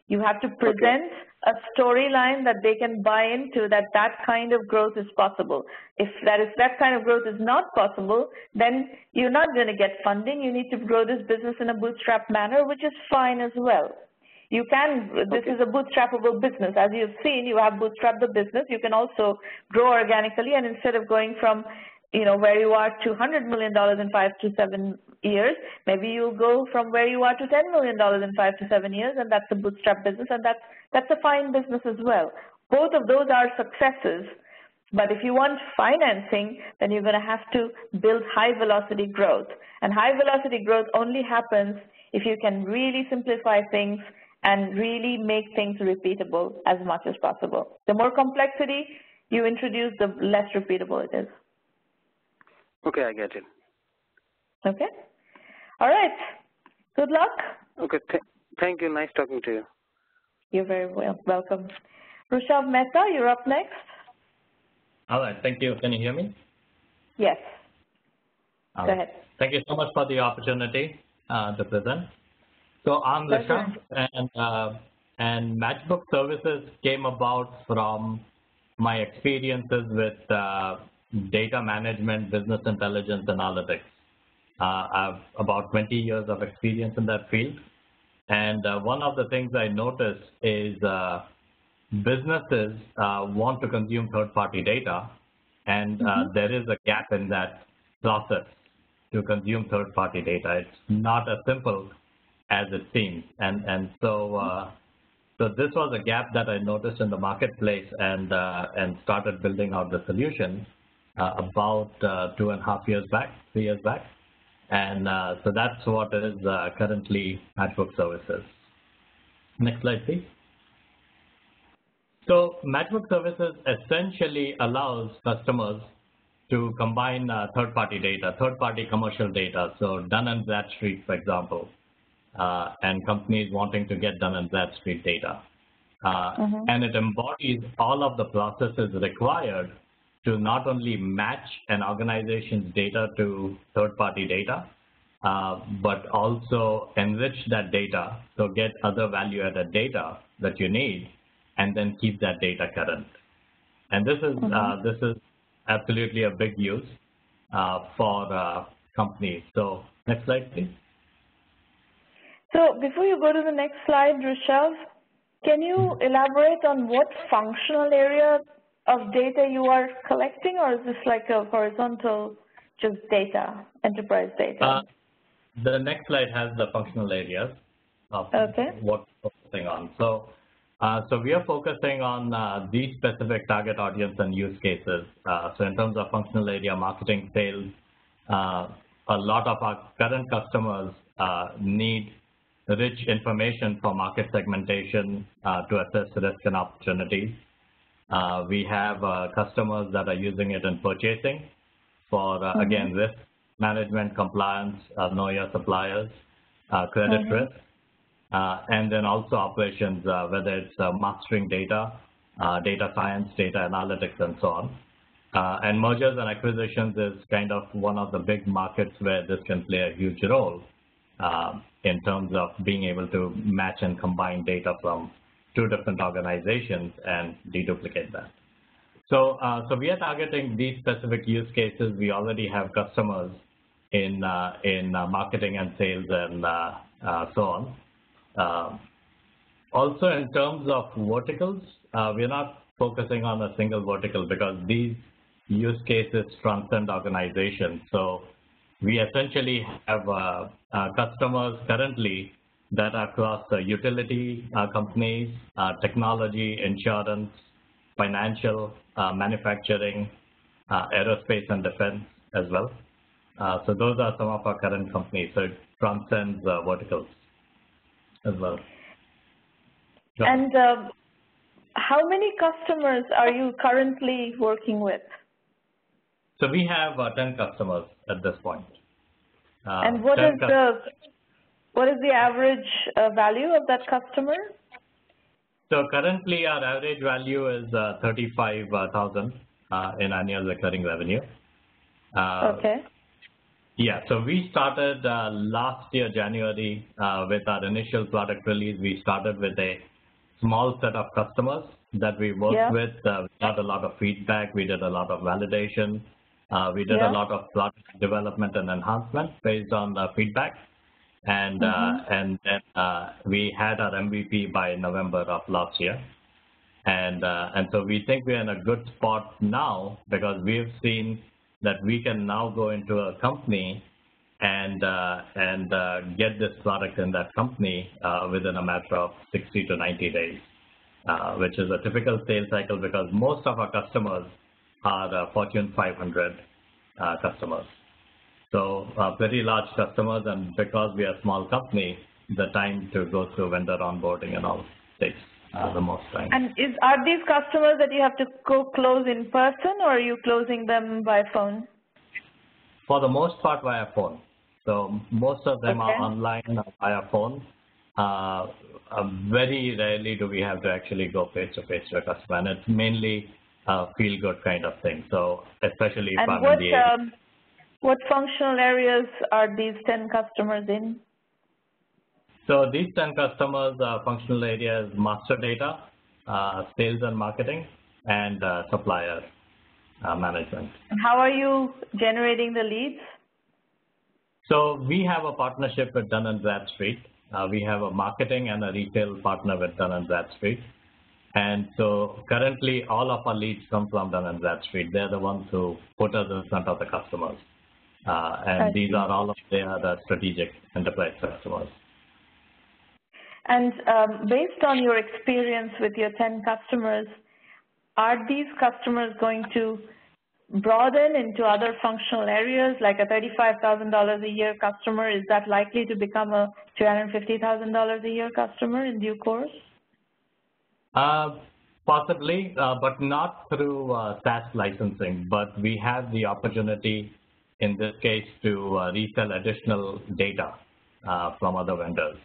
You have to present a storyline that they can buy into, that kind of growth is possible. If that kind of growth is not possible, then you're not going to get funding. You need to grow this business in a bootstrap manner, which is fine as well. You can, this is a bootstrappable business. As you've seen, you have bootstrapped the business. You can also grow organically, and instead of going from, where you are to $100 million in 5 to 7 years, maybe you'll go from where you are to $10 million in 5 to 7 years, and that's a bootstrap business, and that's a fine business as well. Both of those are successes, but if you want financing, then you're going to have to build high velocity growth. And high velocity growth only happens if you can really simplify things and really make things repeatable as much as possible. The more complexity you introduce, the less repeatable it is. Okay, I get it. Okay. All right. Good luck. Okay. Thank you. Nice talking to you. You're very welcome. Rushabh Mehta, you're up next. All right. Thank you. Can you hear me? Yes. Go ahead. Thank you so much for the opportunity to present. So I'm Rushabh, and Matchbook Services came about from my experiences with data management, business intelligence, analytics. I have about 20 years of experience in that field. And one of the things I noticed is businesses want to consume third-party data, and there is a gap in that process to consume third-party data. It's not as simple as it seems. And so this was a gap that I noticed in the marketplace, and started building out the solution about 2.5 years back, 3 years back. And so that's what is currently Matchbook Services. Next slide, please. So Matchbook Services essentially allows customers to combine third-party data, third-party commercial data, so Dun & Bradstreet, for example, and companies wanting to get Dun & Bradstreet data. And it embodies all of the processes required to not only match an organization's data to third-party data, but also enrich that data, so get other value-added data that you need, and then keep that data current. And this is absolutely a big use for companies. So next slide, please. So before you go to the next slide, Rushabh, can you elaborate on what functional area of data you are collecting, or is this like a horizontal, just data, enterprise data? The next slide has the functional areas of what we're focusing on. So we are focusing on these specific target audience and use cases. So in terms of functional area, marketing, sales, a lot of our current customers need rich information for market segmentation to assess risk and opportunities. We have customers that are using it in purchasing for, again, risk management, compliance, know your suppliers, credit risk, and then also operations, whether it's mastering data, data science, data analytics, and so on. And mergers and acquisitions is kind of one of the big markets where this can play a huge role in terms of being able to match and combine data from two different organizations and deduplicate that. So we are targeting these specific use cases. We already have customers in marketing and sales and so on. Also, in terms of verticals, we're not focusing on a single vertical because these use cases transcend organizations. So we essentially have customers currently that are across utility companies, technology, insurance, financial, manufacturing, aerospace and defense as well. So those are some of our current companies. So it transcends verticals as well. And how many customers are you currently working with? So we have 10 customers at this point. And what is the average value of that customer? So currently our average value is 35,000 in annual recurring revenue. Okay. Yeah, so we started last year, January, with our initial product release. We started with a small set of customers that we worked with. We got a lot of feedback. We did a lot of validation. We did a lot of product development and enhancement based on the feedback. And then we had our MVP by November of last year. And so we think we're in a good spot now because we've seen that we can now go into a company and get this product in that company within a matter of 60 to 90 days, which is a typical sales cycle because most of our customers are Fortune 500 customers. So pretty large customers, and because we are a small company, the time to go through vendor onboarding and all takes the most time. And are these customers that you have to go close in person, or are you closing them by phone? For the most part, via phone. So most of them are online via phone. Very rarely do we have to actually go face-to-face to a customer, and it's mainly a feel-good kind of thing. So especially if I'm in the area. What functional areas are these 10 customers in? So these 10 customers are functional areas: master data, sales and marketing, and supplier management. And how are you generating the leads? So we have a partnership with Dun & Bradstreet. We have a marketing and a retail partner with Dun & Bradstreet. And so currently all of our leads come from Dun & Bradstreet. They're the ones who put us in front of the customers. And these are all of their strategic enterprise customers. And based on your experience with your 10 customers, are these customers going to broaden into other functional areas, like a $35,000 a year customer? Is that likely to become a $250,000 a year customer in due course? Possibly, but not through SaaS licensing. But we have the opportunity in this case to resell additional data from other vendors.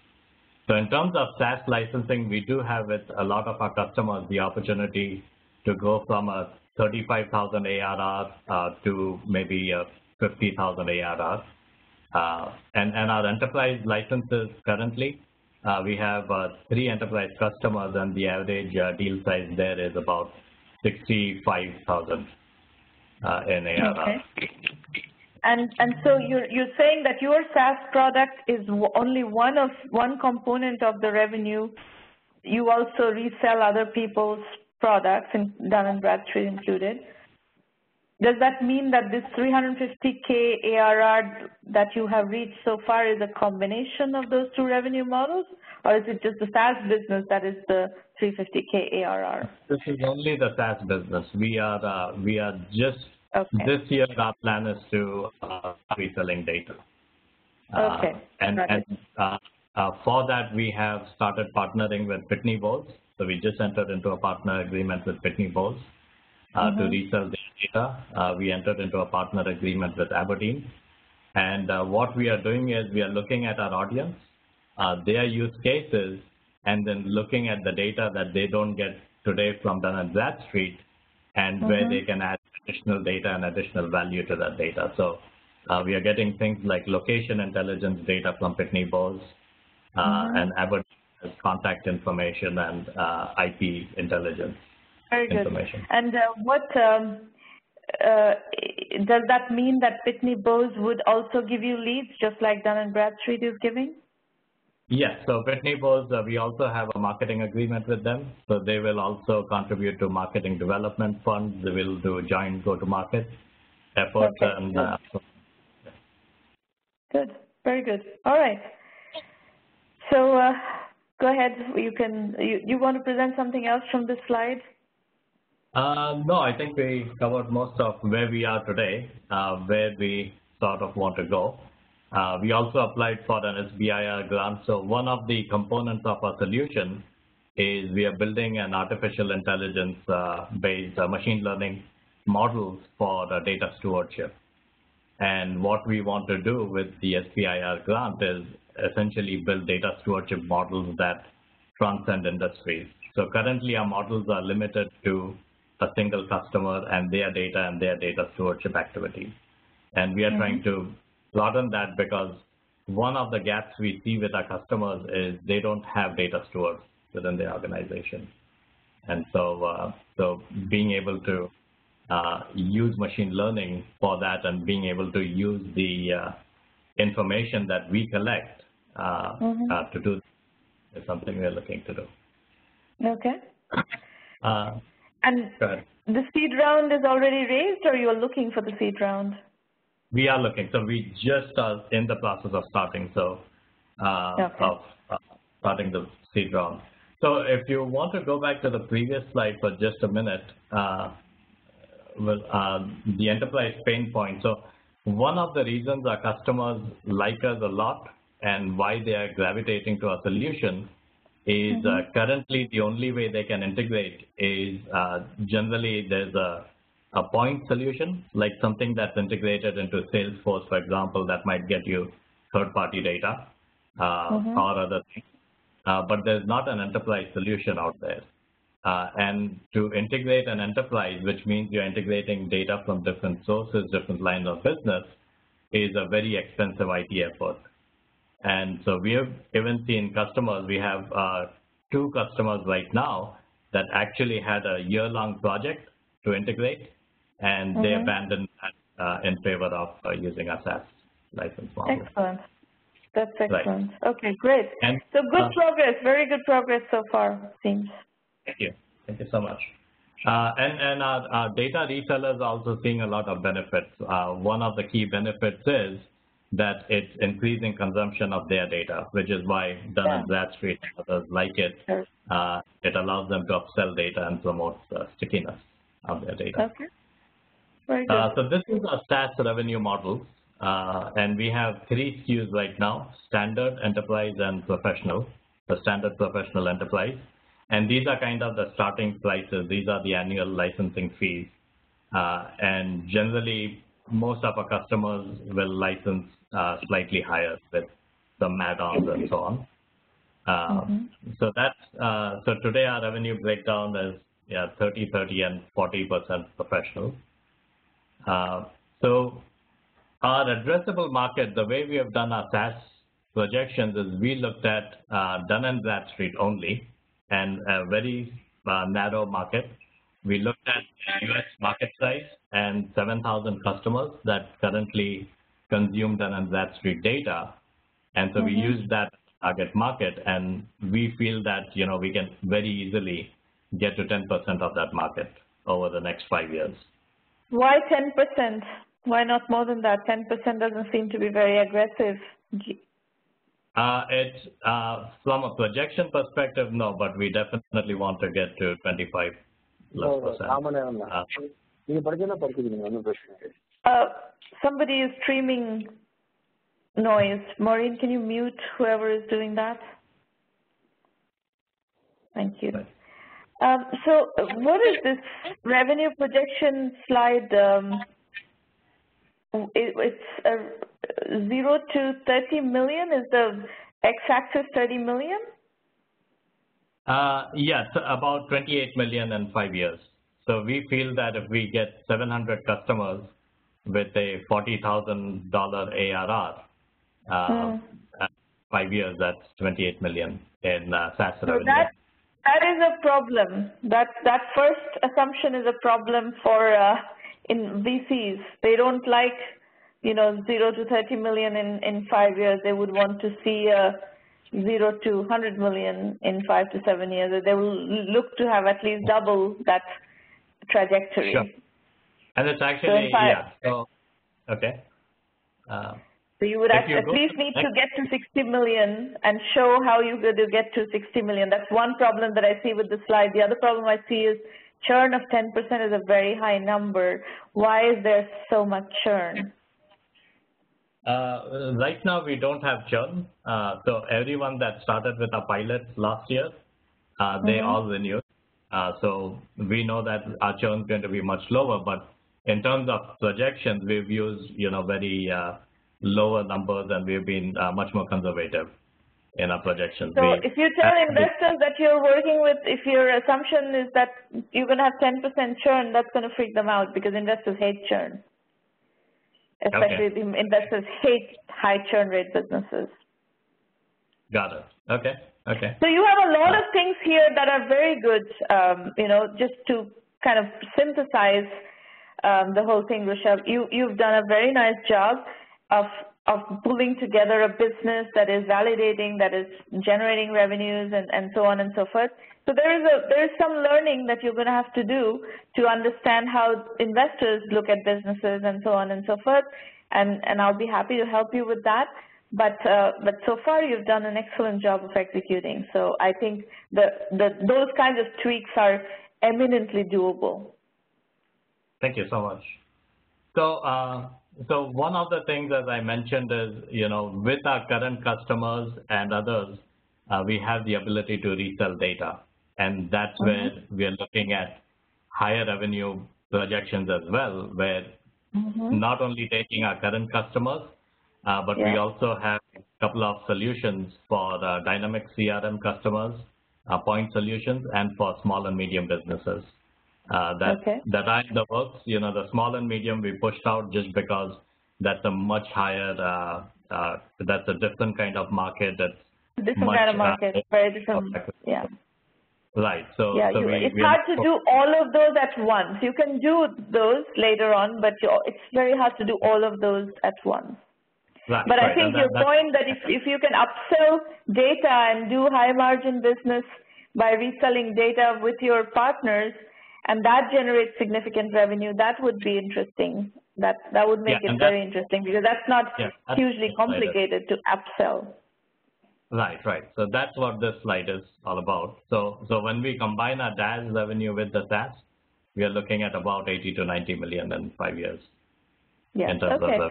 So in terms of SaaS licensing, we do have with a lot of our customers the opportunity to go from a 35,000 ARR to maybe a 50,000 ARR. And our enterprise licenses currently, we have 3 enterprise customers, and the average deal size there is about 65,000 in ARR. Okay. And so you're saying that your SaaS product is only one component of the revenue. You also resell other people's products, and Dun & Bradstreet included. Does that mean that this 350K ARR that you have reached so far is a combination of those 2 revenue models, or is it just the SaaS business that is the 350K ARR? This is only the SaaS business. We are just this year. Our plan is to be selling data. Okay. And for that, we have started partnering with Pitney Bowes. So we just entered into a partner agreement with Pitney Bowes to resell their data. We entered into a partner agreement with Aberdeen. And what we are doing is we are looking at our audience, their use cases, and then looking at the data that they don't get today from Dun & Bradstreet, and where they can add additional data and additional value to that data. So we are getting things like location intelligence data from Pitney Bowes, and Aberdeen has contact information and IP intelligence. Very good. Information. And what does that mean that Pitney Bowes would also give you leads, just like Dun & Bradstreet is giving? Yes. So Pitney Bowes, we also have a marketing agreement with them. So they will also contribute to marketing development funds. They will do joint go-to-market efforts. Okay, and good. Very good. All right. So go ahead. You want to present something else from this slide? No, I think we covered most of where we are today, where we sort of want to go. We also applied for an SBIR grant. So one of the components of our solution is we are building an artificial intelligence based machine learning models for data stewardship. And what we want to do with the SBIR grant is essentially build data stewardship models that transcend industries. So currently our models are limited to a single customer and their data stewardship activities. And we are trying to broaden that, because one of the gaps we see with our customers is they don't have data stewards within their organization. And so, being able to use machine learning for that, and being able to use the information that we collect to do is something we're looking to do. Okay. And the seed round is already raised, or you are looking for the seed round? We are looking. So we just are in the process of starting. So starting the seed round. So if you want to go back to the previous slide for just a minute, the enterprise pain point. So one of the reasons our customers like us a lot and why they are gravitating to our solution is currently the only way they can integrate is generally there's a point solution, like something that's integrated into Salesforce, for example, that might get you third-party data or other things. But there's not an enterprise solution out there. And to integrate an enterprise, which means you're integrating data from different sources, different lines of business, is a very expensive IT effort. And so we have even seen customers, we have 2 customers right now that actually had a year-long project to integrate, and they abandoned that in favor of using a SaaS license model. Excellent. That's excellent. Right. Okay, great. And, so good progress, very good progress so far, it seems. Thank you. Thank you so much. And our data resellers are also seeing a lot of benefits. One of the key benefits is that it's increasing consumption of their data, which is why Dun & Bradstreet and others like it. It allows them to upsell data and promote stickiness of their data. Okay. Very good. So this is a SaaS revenue model, and we have 3 SKUs right now: standard, enterprise, and professional. The standard, professional, enterprise. And these are kind of the starting prices. These are the annual licensing fees. And generally, most of our customers will license slightly higher with some add-ons and so on. So that's so today our revenue breakdown is 30, 30, and 40% professional. So Our addressable market, the way we have done our SaaS projections is we looked at Dun & Bradstreet only and a very narrow market. We looked at US market size and 7,000 customers that currently consume Dun & Bradstreet data. And so we used that target market, and we feel that, you know, we can very easily get to 10% of that market over the next 5 years. Why 10%? Why not more than that? 10% doesn't seem to be very aggressive. It's from a projection perspective, no, but we definitely want to get to 25+%. Somebody is streaming noise. Maureen, can you mute whoever is doing that? Thank you. So what is this revenue projection slide? It's 0 to 30 million. Is the x-axis 30 million? Yes, about 28 million in 5 years. So we feel that if we get 700 customers with a $40,000 ARR, 5 years, that's 28 million in SaaS revenue. That is a problem. That first assumption is a problem for in VCs. They don't like, you know, 0 to 30 million in 5 years. They would want to see 0 to 100 million in 5 to 7 years. They will look to have at least double that trajectory. Sure. And it's actually, so, okay. So you would at least need to get to 60 million and show how you're going to get to 60 million. That's one problem that I see with the slide. The other problem I see is churn of 10% is a very high number. Why is there so much churn? Right now, we don't have churn. So everyone that started with a pilot last year, they all renewed. So we know that our churn is going to be much lower. But in terms of projections, we've used, you know, very lower numbers, and we've been much more conservative in our projections. So if you tell investors that you're working with, if your assumption is that you're going to have 10% churn, that's going to freak them out because investors hate churn. Especially the investors hate high churn rate businesses. Got it. Okay. Okay. So you have a lot of things here that are very good, you know, just to kind of synthesize the whole thing, Rushabh. You've done a very nice job of pulling together a business that is validating, that is generating revenues, and so on and so forth. So there is some learning that you're going to have to do to understand how investors look at businesses and so on and so forth. And I'll be happy to help you with that. But so far you've done an excellent job of executing. So I think those kinds of tweaks are eminently doable. Thank you so much. So one of the things, as I mentioned, is, you know, with our current customers and others, we have the ability to resell data. And that's where we are looking at higher revenue projections as well, where not only taking our current customers, but we also have a couple of solutions for dynamic CRM customers, point solutions, and for small and medium businesses. That are in the works. You know, the small and medium we pushed out just because that's a much higher, that's a different kind of market. That's different kind of market, very different. Yeah. Right. So, yeah, it's hard to do all of those at once. You can do those later on, but it's very hard to do all of those at once. Right, but I think your point that if you can upsell data and do high margin business by reselling data with your partners, and that generates significant revenue, that would be interesting. That would make it very interesting because that's not hugely complicated to upsell. Right, right. So that's what this slide is all about. So when we combine our DaaS revenue with the SaaS, we are looking at about 80 to 90 million in 5 years. Yeah. In terms of the,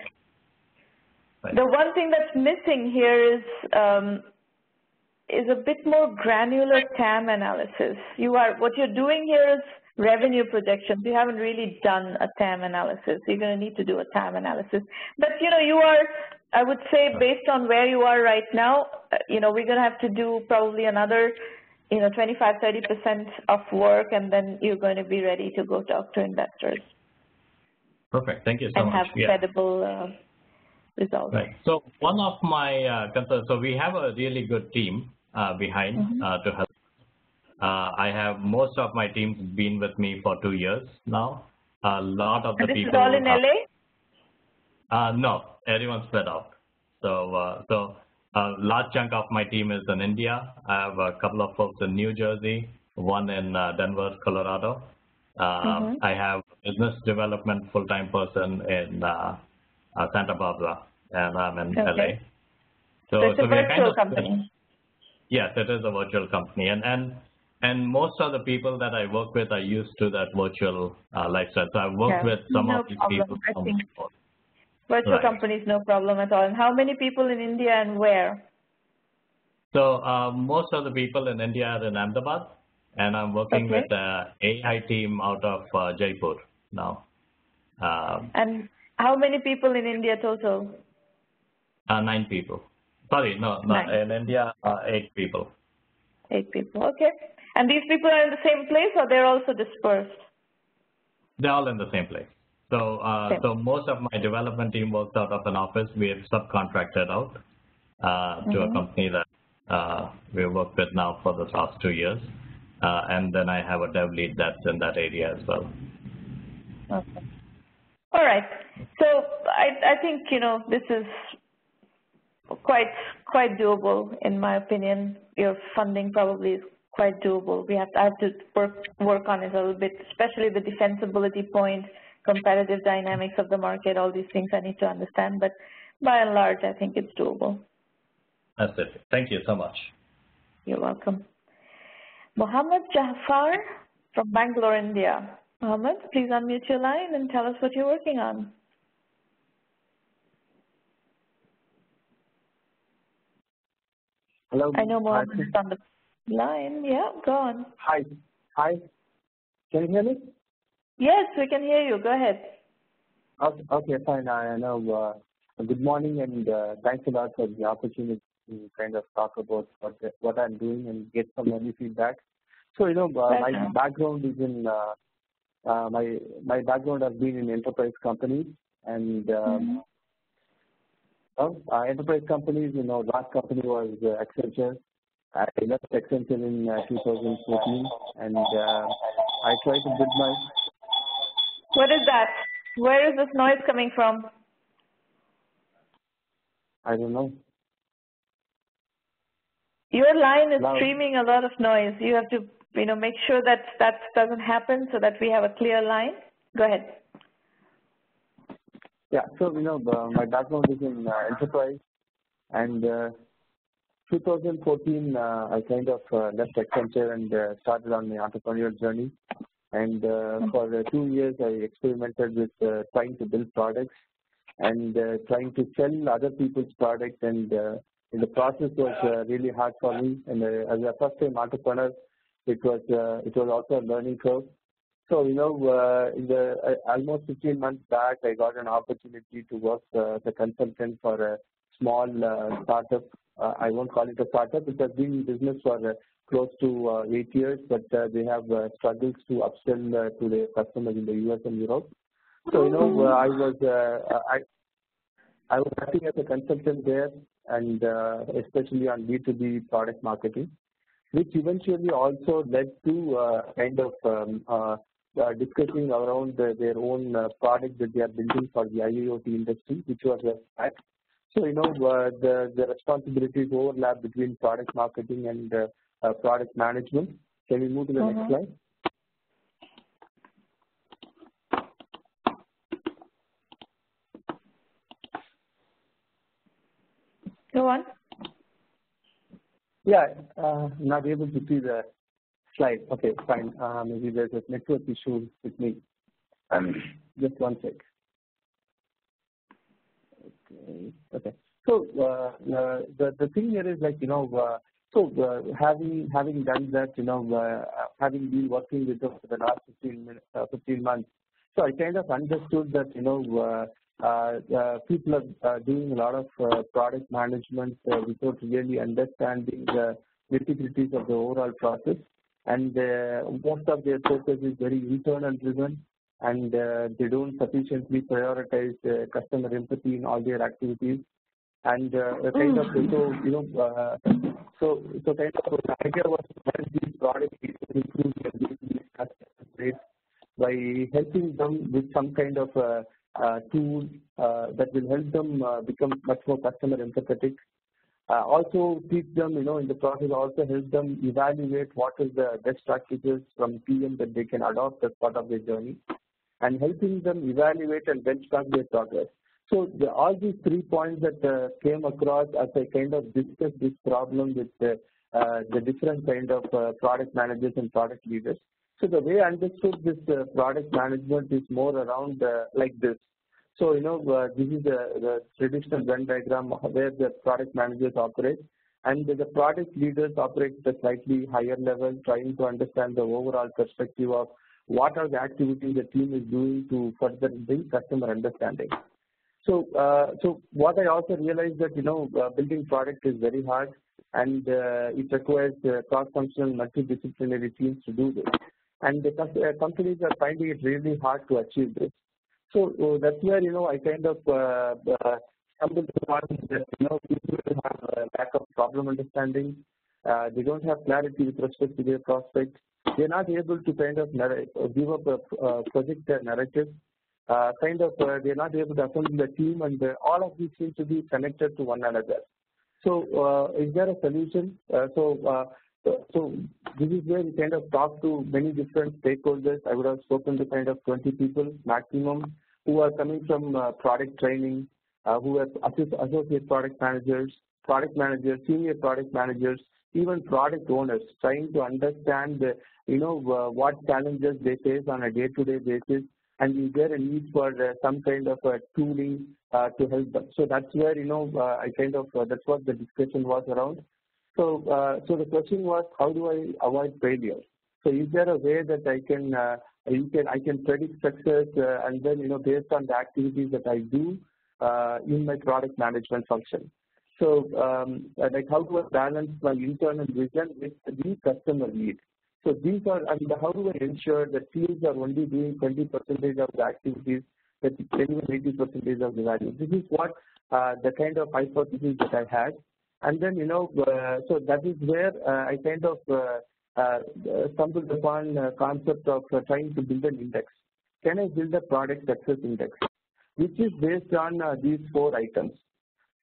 right. The one thing that's missing here is a bit more granular TAM analysis. What you're doing here is revenue projections. You haven't really done a TAM analysis. You're going to need to do a TAM analysis. But you know, you are, I would say, based on where you are right now, you know, we're going to have to do probably another, you know, 25–30% of work, and then you're going to be ready to go talk to investors. Perfect. Thank you so much. And have credible results. Right. So one of my concerns, so we have a really good team behind to help. I have most of my teams been with me for 2 years now. A lot of the this people. This is all in LA? No, everyone's spread out. So a large chunk of my team is in India. I have a couple of folks in New Jersey, one in Denver, Colorado. I have a business development full-time person in Santa Barbara, and I'm in LA. So it's a virtual company. Yes, it is a virtual company, and most of the people that I work with are used to that virtual lifestyle. So I've worked with some of these people from before. Virtual companies, no problem at all. And how many people in India and where? So most of the people in India are in Ahmedabad, and I'm working with the AI team out of Jaipur now. And how many people in India total? 9 people. Sorry, no, in India, 8 people. 8 people, okay. And these people are in the same place, or they're also dispersed? They're all in the same place. So, so most of my development team works out of an office. We have subcontracted out to a company that we worked with now for the last 2 years. And then I have a dev lead that's in that area as well. Okay. All right. So I think, this is quite doable, in my opinion. Your funding probably is quite doable. I have to work on it a little bit, especially the defensibility point, competitive dynamics of the market, all these things I need to understand. But by and large, I think it's doable. That's it. Thank you so much. You're welcome. Mohammed Jahufar from Bangalore, India. Mohammed, please unmute your line and tell us what you're working on. Hello. I know Mohammed is on the line. Yeah, go on. Hi. Can you hear me? Yes, we can hear you. Go ahead. Okay, fine. I know. Good morning, and thanks a lot for the opportunity to kind of talk about what I'm doing and get some early feedback. So, my background is in my background has been in enterprise companies, and enterprise companies. Last company was Accenture. I left Accenture in 2014, and I tried to build my. What is that? Where is this noise coming from? I don't know. Your line is streaming a lot of noise. You have to, make sure that doesn't happen so that we have a clear line. Go ahead. Yeah. So, my background is in enterprise, and 2014, I kind of left Accenture and started on my entrepreneurial journey. And for 2 years, I experimented with trying to build products and trying to sell other people's products. And in the process was really hard for me. And as a first-time entrepreneur, it was also a learning curve. So, in the almost 15 months back, I got an opportunity to work as a consultant for a small startup. I won't call it a startup. It has been in business for close to 8 years, but they have struggles to upsell to their customers in the US and Europe. So, I was acting as a consultant there, and especially on B2B product marketing, which eventually also led to kind of discussing around their own product that they are building for the IIoT industry, which was a fact. So, the responsibilities overlap between product marketing and product management. Can we move to the next slide? Go on. Yeah, not able to see the slide. Okay, fine. Maybe there's a network issue with me. Just one sec. Okay. So the thing here is like, having done that, having been working with them for the last 15 months, so I kind of understood that, people are doing a lot of product management without really understanding the nitty-gritties of the overall process. And most of their focus is very internal driven, and they don't sufficiently prioritize customer empathy in all their activities. And kind of so kind of the idea was to help these products improve their customer base by helping them with some kind of tool that will help them become much more customer empathetic. Also teach them, in the process, also help them evaluate what is the best practices from PM that they can adopt as part of their journey, and helping them evaluate and benchmark their progress. So all these 3 points that came across as I kind of discussed this problem with the different kind of product managers and product leaders. So the way I understood this product management is more around like this. So, this is the traditional Venn diagram where the product managers operate, and the product leaders operate at a slightly higher level, trying to understand the overall perspective of what are the activities the team is doing to further bring customer understanding. So, what I also realized that, building product is very hard, and it requires cross-functional, multidisciplinary teams to do this. And the companies are finding it really hard to achieve this. So that's where, I kind of stumbled upon that, people have a lack of problem understanding. They don't have clarity with respect to their prospects. They're not able to kind of give up a project narrative. They're not able to assemble a team, and all of these seem to be connected to one another. So is there a solution? So this is where we kind of talk to many different stakeholders. I would have spoken to kind of 20 people maximum who are coming from product training, who are associate product managers, senior product managers, even product owners, trying to understand, what challenges they face on a day-to-day basis, and is there a need for some kind of tooling to help them. So that's where, that's what the discussion was around. So the question was, how do I avoid failure? So is there a way that I can predict success and then, based on the activities that I do in my product management function? So like how do I balance my internal vision with the customer need? So these are, and how do I ensure that teams are only doing 20% of the activities that deliver 80% of the value? This is what the kind of hypothesis that I had. And then, so that is where I kind of stumbled upon the concept of trying to build an index. Can I build a product success index, which is based on these 4 items?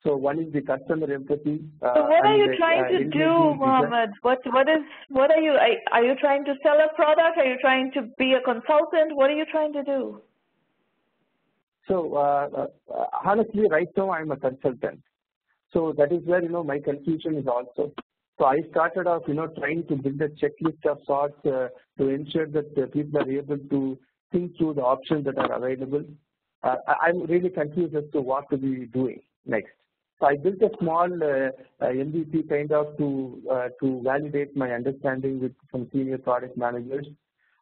So one is the customer empathy. So what are you trying to do, Mohammed? What are you trying to sell a product? Are you trying to be a consultant? What are you trying to do? So honestly, right now I'm a consultant. So that is where, my confusion is also. So I started off, trying to build a checklist of sorts to ensure that people are able to think through the options that are available. I'm really confused as to what to be doing next. So I built a small MVP kind of to validate my understanding with some senior product managers.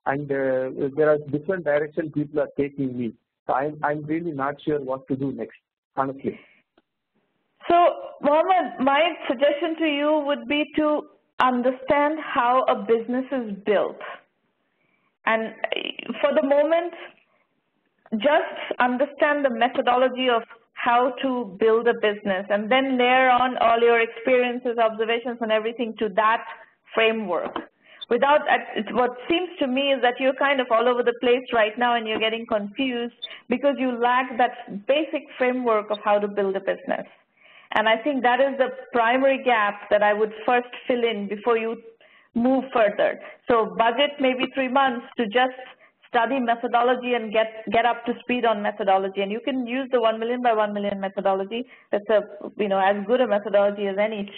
And there are different directions people are taking me. So I'm really not sure what to do next, honestly. So, Mohammed, my suggestion to you would be to understand how a business is built. And for the moment, just understand the methodology of how to build a business, and then layer on all your experiences, observations, and everything to that framework. What seems to me is that you're kind of all over the place right now, and you're getting confused because you lack that basic framework of how to build a business. And I think that is the primary gap that I would first fill in before you move further. So budget maybe 3 months to just study methodology and get up to speed on methodology. And you can use the 1 million by 1 million methodology. That's as good a methodology as any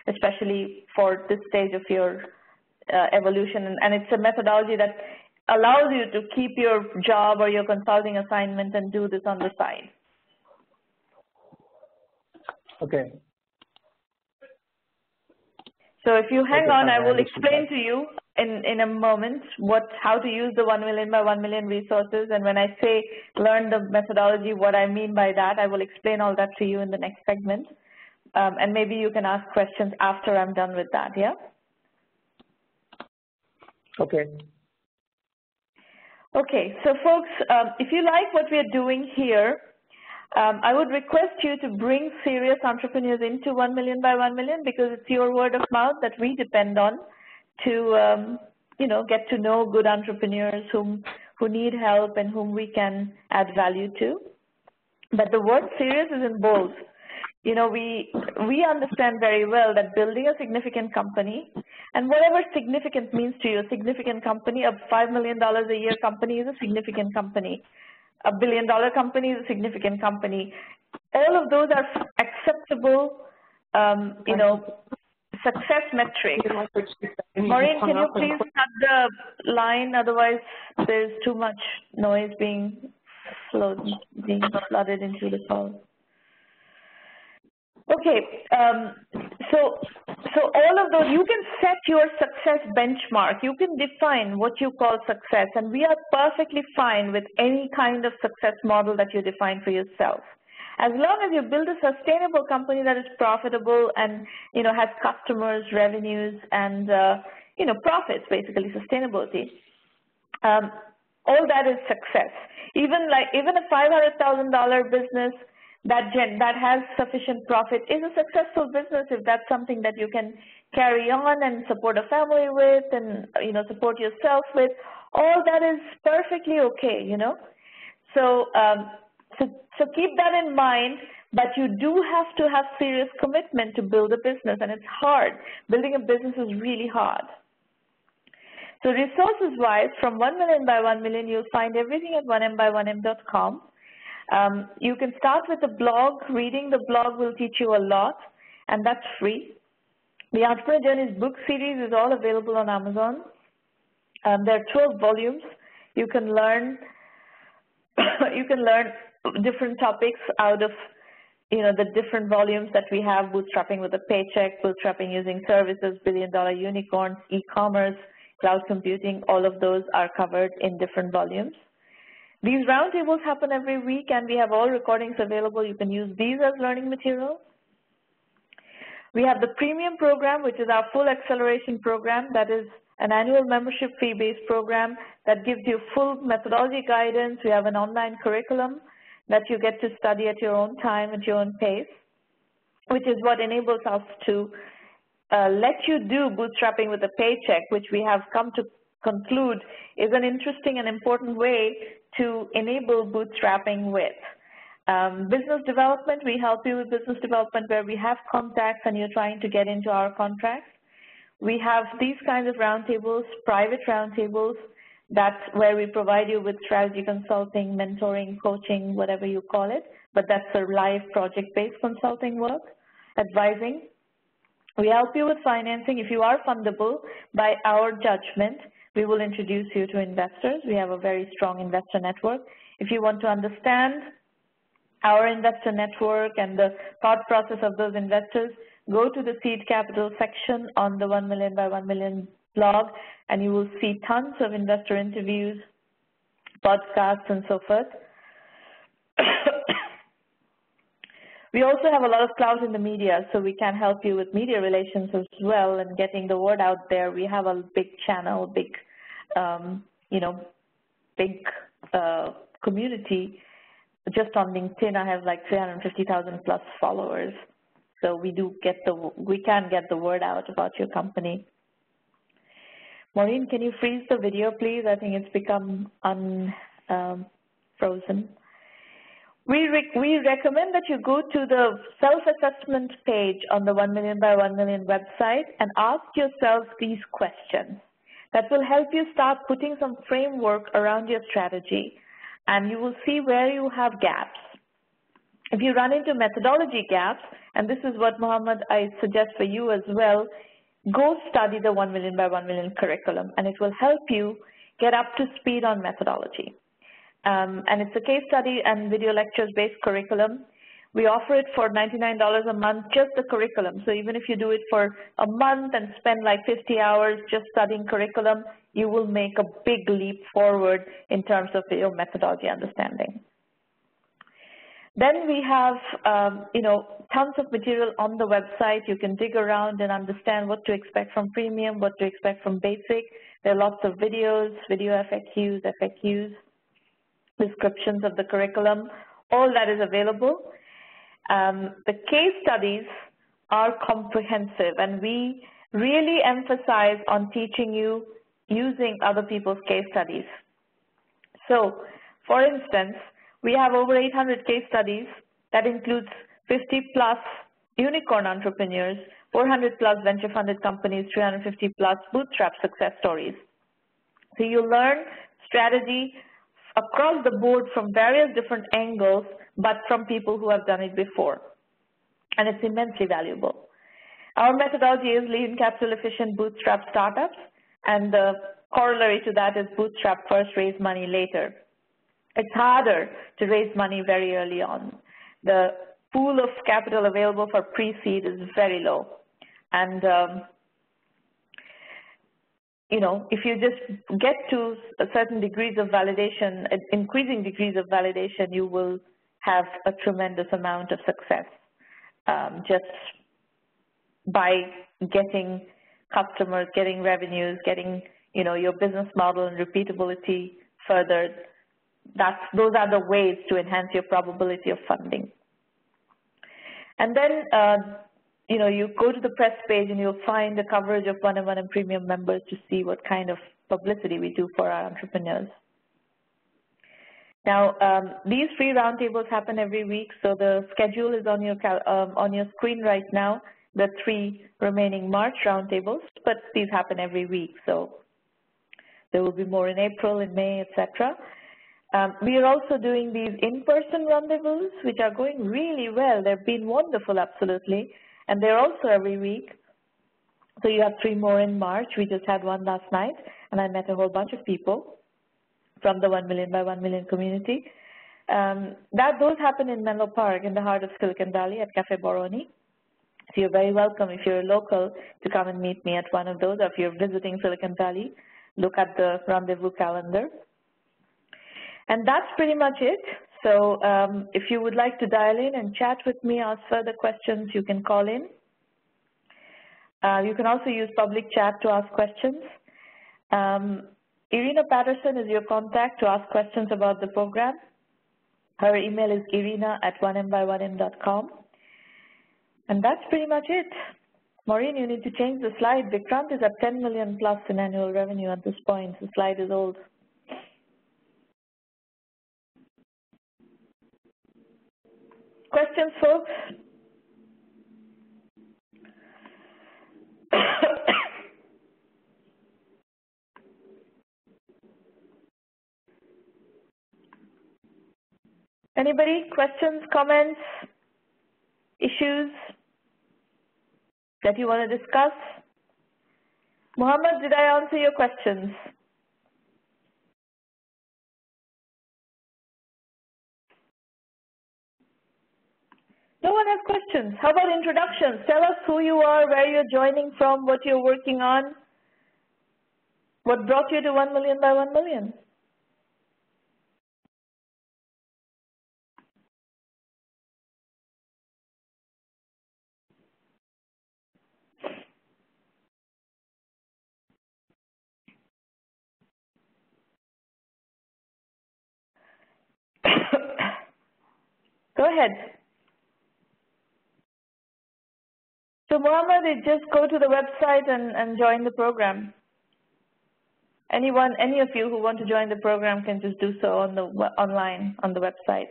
especially for this stage of your evolution. And it's a methodology that allows you to keep your job or your consulting assignment and do this on the side. Okay. So if you hang on, I will explain to you in a moment how to use the 1 million by 1 million resources. And when I say learn the methodology, what I mean by that, I will explain all that to you in the next segment. And maybe you can ask questions after I'm done with that, yeah? Okay. Okay, so folks, if you like what we're doing here, I would request you to bring serious entrepreneurs into 1 million by 1 million, because it's your word of mouth that we depend on to, you know, get to know good entrepreneurs who need help and whom we can add value to. But the word serious is in bold. You know, we understand very well that building a significant company, and whatever significant means to you, a significant company, a $5 million a year company is a significant company. A $1 billion company is a significant company. All of those are acceptable, you know, success metrics. Maureen, can you please cut the line? Otherwise, there's too much noise being flooded into the call. Okay, so all of those, you can set your success benchmark. You can define what you call success, and we are perfectly fine with any kind of success model that you define for yourself. As long as you build a sustainable company that is profitable and, you know, has customers, revenues, and, you know, profits, basically sustainability, all that is success. Even a $500,000 business that has sufficient profit is a successful business if that's something that you can carry on and support a family with and, you know, support yourself with. All that is perfectly okay, you know. So keep that in mind, but you do have to have serious commitment to build a business, and it's hard. Building a business is really hard. So resources-wise, from 1 million by 1 million, you'll find everything at 1Mby1M.com. You can start with the blog. Reading the blog will teach you a lot, and that's free. The Entrepreneur Journeys book series is all available on Amazon. There are 12 volumes. You can learn different topics out of, you know, the different volumes that we have: bootstrapping with a paycheck, bootstrapping using services, billion-dollar unicorns, e-commerce, cloud computing. All of those are covered in different volumes. These roundtables happen every week, and we have all recordings available. You can use these as learning material. We have the premium program, which is our full acceleration program. That is an annual membership fee-based program that gives you full methodology guidance. We have an online curriculum that you get to study at your own time, at your own pace, which is what enables us to let you do bootstrapping with a paycheck, which we have come to conclude is an interesting and important way to enable bootstrapping with. Business development, we help you with business development where we have contacts and you're trying to get into our contracts. We have these kinds of roundtables, private roundtables, that's where we provide you with strategy consulting, mentoring, coaching, whatever you call it, but that's a live project-based consulting work, advising. We help you with financing. If you are fundable by our judgment, we will introduce you to investors. We have a very strong investor network. If you want to understand our investor network and the thought process of those investors, go to the seed capital section on the 1 million by 1 million blog, and you will see tons of investor interviews, podcasts, and so forth. We also have a lot of clout in the media, so we can help you with media relations as well and getting the word out there. We have a big channel, big, you know, big community. Just on LinkedIn, I have like 350,000 plus followers. So we can get the word out about your company. Maureen, can you freeze the video, please? I think it's become frozen. We recommend that you go to the self-assessment page on the 1 million by 1 million website and ask yourselves these questions. That will help you start putting some framework around your strategy, and you will see where you have gaps. If you run into methodology gaps, and this is what, Mohammed, I suggest for you as well, go study the 1 million by 1 million curriculum, and it will help you get up to speed on methodology. And it's a case study and video lectures-based curriculum. We offer it for $99 a month, just the curriculum. So even if you do it for a month and spend like 50 hours just studying curriculum, you will make a big leap forward in terms of your methodology understanding. Then we have, tons of material on the website. You can dig around and understand what to expect from premium, what to expect from basic. There are lots of videos, video FAQs, descriptions of the curriculum. All that is available. The case studies are comprehensive, and we really emphasize on teaching you using other people's case studies. So, for instance, we have over 800 case studies. That includes 50+ unicorn entrepreneurs, 400+ venture-funded companies, 350+ bootstrap success stories. So you learn strategy across the board from various different angles, but from people who have done it before. And it's immensely valuable. Our methodology is lean, capital-efficient bootstrap startups, and the corollary to that is bootstrap first, raise money later. It's harder to raise money very early on. The pool of capital available for pre-seed is very low. And, if you just get to certain degrees of validation, increasing degrees of validation, you will have a tremendous amount of success just by getting customers, getting revenues, getting, your business model and repeatability furthered. Those are the ways to enhance your probability of funding. And then, you go to the press page and you'll find the coverage of 1M1M Premium members to see what kind of publicity we do for our entrepreneurs. Now, these free roundtables happen every week, so the schedule is on your screen right now, the 3 remaining March roundtables, but these happen every week, so there will be more in April, in May, etc. We are also doing these in-person rendezvous, which are going really well. They've been wonderful, absolutely, and they're also every week. So you have 3 more in March. We just had one last night, and I met a whole bunch of people from the 1Mby1M community. Those happen in Menlo Park, in the heart of Silicon Valley, at Cafe Boroni. So you're very welcome, if you're local, to come and meet me at one of those, or if you're visiting Silicon Valley, look at the rendezvous calendar. And that's pretty much it. So if you would like to dial in and chat with me, ask further questions, you can call in. You can also use public chat to ask questions. Irina Patterson is your contact to ask questions about the program. Her email is irina@1mby1m.com. And that's pretty much it. Maureen, you need to change the slide. Vikrant is at 10 million plus in annual revenue at this point. The slide is old. Questions, folks? Anybody? Questions, comments, issues that you want to discuss? Mohammed, did I answer your questions? No one has questions. How about introductions? Tell us who you are, where you're joining from, what you're working on, what brought you to 1 million by 1 million. Go ahead. So Mohammed, just go to the website and join the program. Any of you who want to join the program can just do so on the online on the website.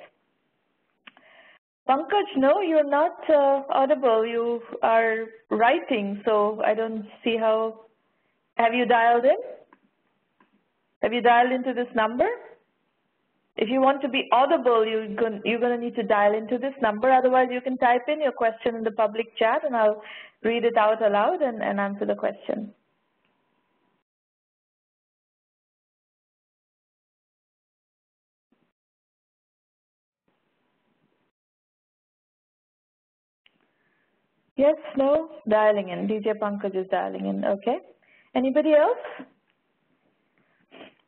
Pankaj, no, you're not audible. You are writing, so I don't see how. Have you dialed in? Have you dialed into this number? If you want to be audible, you're going to need to dial into this number. Otherwise, you can type in your question in the public chat, and I'll read it out aloud and answer the question. Yes, no, dialing in. DJ Pankaj is dialing in. Okay. Anybody else?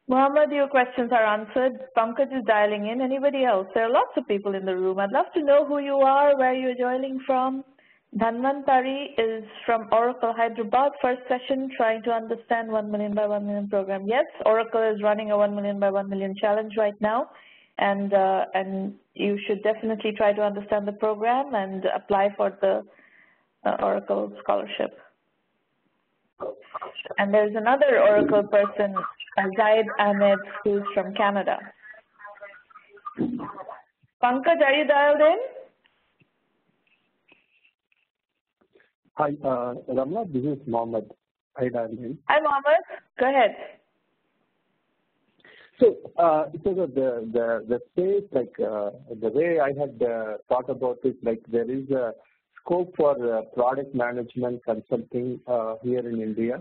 Mohammed, your questions are answered. Pankaj is dialing in. Anybody else? There are lots of people in the room. I'd love to know who you are, where you're joining from. Dhanvantari is from Oracle Hyderabad. First session, trying to understand 1 million by 1 million program. Yes, Oracle is running a 1 million by 1 million challenge right now, and you should definitely try to understand the program and apply for the Oracle scholarship. And there's another Oracle person, Zaid Ahmed, who's from Canada. Pankaj, are you dialed in? Hi, Ramla, this is Mohammed. Hi, Darlene. Hi, Mohammed. Go ahead. So, the space, like the way I had thought about it, like there is a scope for product management consulting here in India.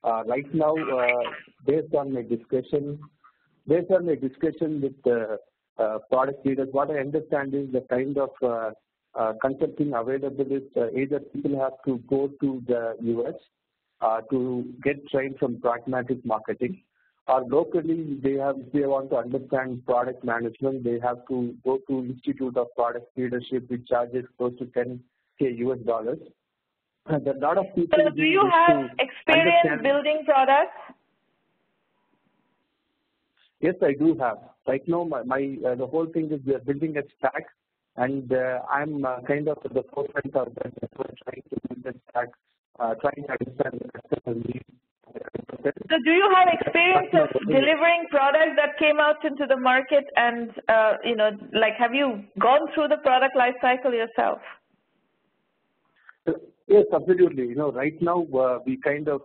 Right now, based on my discussion with product leaders, what I understand is the kind of consulting available is either people have to go to the US to get trained from pragmatic marketing, or locally if they want to understand product management, they have to go to Institute of Product Leadership, which charges close to $10,000 US. There are a lot of people. So do you have experience building products? Yes, I do have. Right now, the whole thing is we are building a stack, and I'm kind of at the forefront of that, trying to build a stack, trying to understand the customer needs. So do you have experience of delivering products that came out into the market, and like have you gone through the product life cycle yourself? Yes, absolutely. Right now we kind of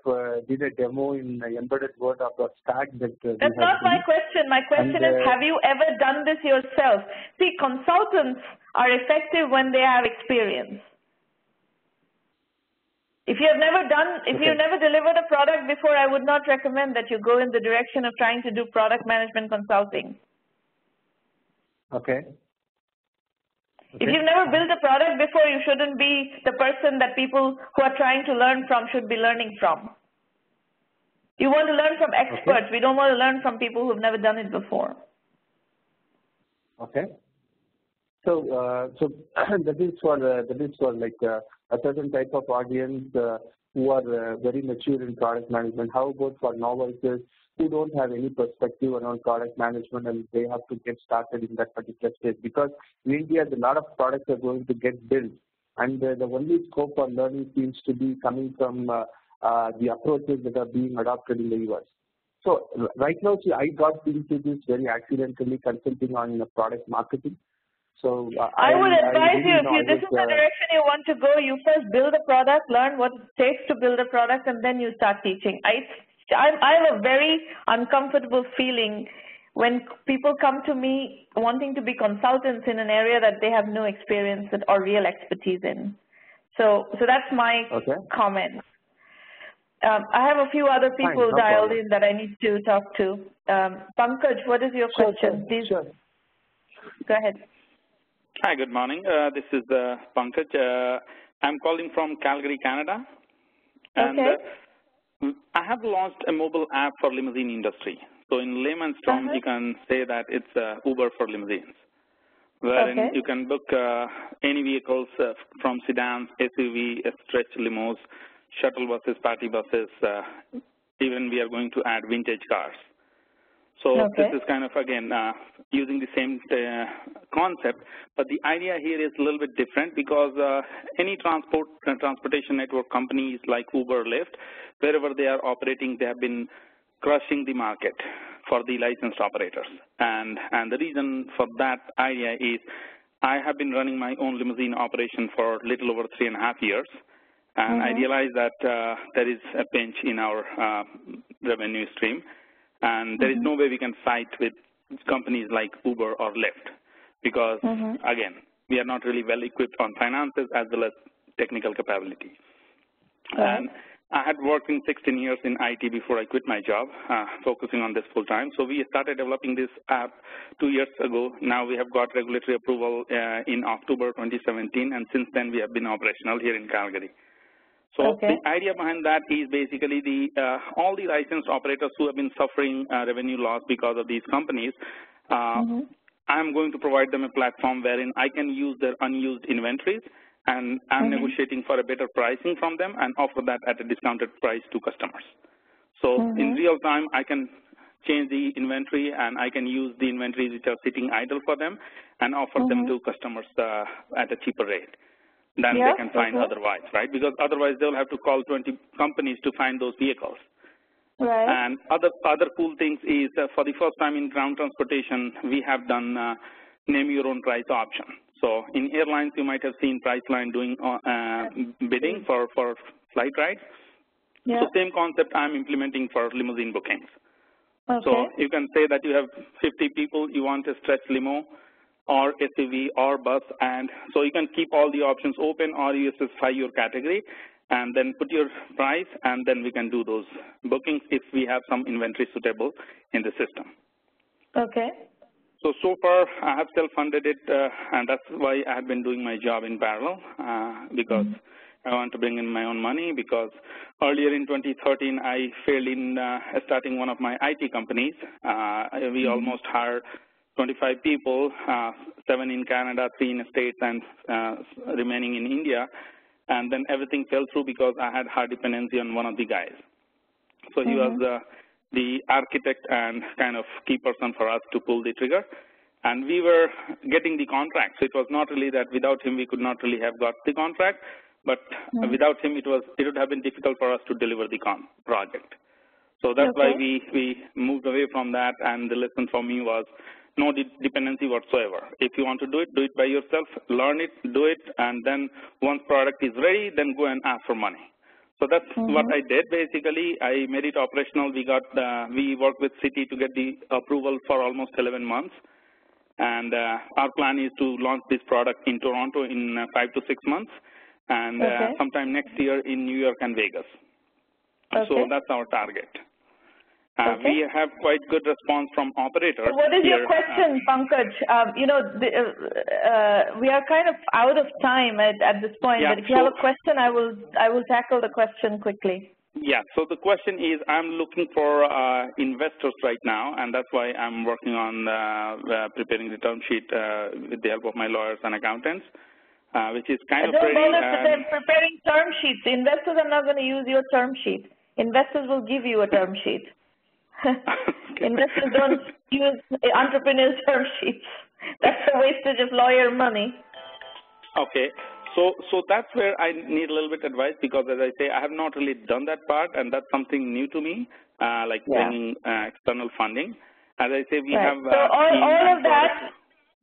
did a demo in embedded word of a stack that. That's not my question. My question is, have you ever done this yourself? See, consultants are effective when they have experience. If you have never delivered a product before, I would not recommend that you go in the direction of trying to do product management consulting. Okay. If you've never built a product before, you shouldn't be the person that people who are trying to learn from should be learning from. You want to learn from experts. Okay. We don't want to learn from people who've never done it before. Okay. So that is for like a certain type of audience who are very mature in product management. How about for novices who don't have any perspective around product management and they have to get started in that particular stage? Because in India, a lot of products are going to get built, and the only scope for learning seems to be coming from the approaches that are being adopted in the US. So right now, see, I got into this very accidentally, consulting on product marketing. So I would advise you, if this is the direction you want to go, you first build a product, learn what it takes to build a product, and then you start teaching. I have a very uncomfortable feeling when people come to me wanting to be consultants in an area that they have no experience or real expertise in. So that's my comment. I have a few other people dialed in that I need to talk to. Pankaj, what is your question? Please. Sure. Go ahead. Hi, good morning. This is Pankaj. I'm calling from Calgary, Canada. And I have launched a mobile app for limousine industry. So in layman's terms, you can say that it's Uber for limousines, wherein you can book any vehicles from sedans, SUV, stretch limos, shuttle buses, party buses. Even we are going to add vintage cars. So this is kind of, again, using the same concept, but the idea here is a little bit different because any transportation network companies like Uber, Lyft, wherever they are operating, they have been crushing the market for the licensed operators. And the reason for that idea is I have been running my own limousine operation for a little over 3.5 years, and I realized that there is a pinch in our revenue stream. And there is no way we can fight with companies like Uber or Lyft because, again, we are not really well equipped on finances as well as technical capability. And I had worked in 16 years in IT before I quit my job, focusing on this full time. So we started developing this app 2 years ago. Now we have got regulatory approval in October 2017, and since then we have been operational here in Calgary. So the idea behind that is basically all the licensed operators who have been suffering revenue loss because of these companies, I'm going to provide them a platform wherein I can use their unused inventories, and I'm negotiating for a better pricing from them and offer that at a discounted price to customers. So in real time, I can change the inventory, and I can use the inventories which are sitting idle for them and offer them to customers at a cheaper rate than they can find otherwise, right? Because otherwise they'll have to call 20 companies to find those vehicles. Right. And other cool things is for the first time in ground transportation, we have done name your own price option. So in airlines, you might have seen Priceline doing bidding for flight rides. So same concept I'm implementing for limousine bookings. So you can say that you have 50 people, you want a stretch limo or SUV or bus, and so you can keep all the options open, or you specify your category and then put your price, and then we can do those bookings if we have some inventory suitable in the system. Okay. So far, I have self-funded it, and that's why I have been doing my job in parallel, because I want to bring in my own money, because earlier in 2013, I failed in starting one of my IT companies. We almost hired 25 people, 7 in Canada, 3 in the States, and remaining in India. And then everything fell through because I had hard dependency on one of the guys. So he was the architect and kind of key person for us to pull the trigger. And we were getting the contract. So it was not really that without him we could not really have got the contract, but without him it would have been difficult for us to deliver the project. So that's why we moved away from that, and the lesson for me was no dependency whatsoever. If you want to do it by yourself, learn it, do it, and then once product is ready, then go and ask for money. So that's what I did basically. I made it operational. We worked with City to get the approval for almost 11 months. And our plan is to launch this product in Toronto in 5 to 6 months, and sometime next year in New York and Vegas. So that's our target. We have quite good response from operators. So what is your question, Pankaj? We are kind of out of time at this point, but if you have a question, I will tackle the question quickly. Yeah, so the question is, I'm looking for investors right now, and that's why I'm working on preparing the term sheet with the help of my lawyers and accountants, which is kind of ready. Preparing term sheets. Investors are not going to use your term sheet. Investors will give you a term sheet. Investors don't use entrepreneurs' term sheets. That's a wastage of lawyer money. Okay. So that's where I need a little bit of advice, because as I say, I have not really done that part, and that's something new to me, like bringing external funding. As I say, we have so all of that,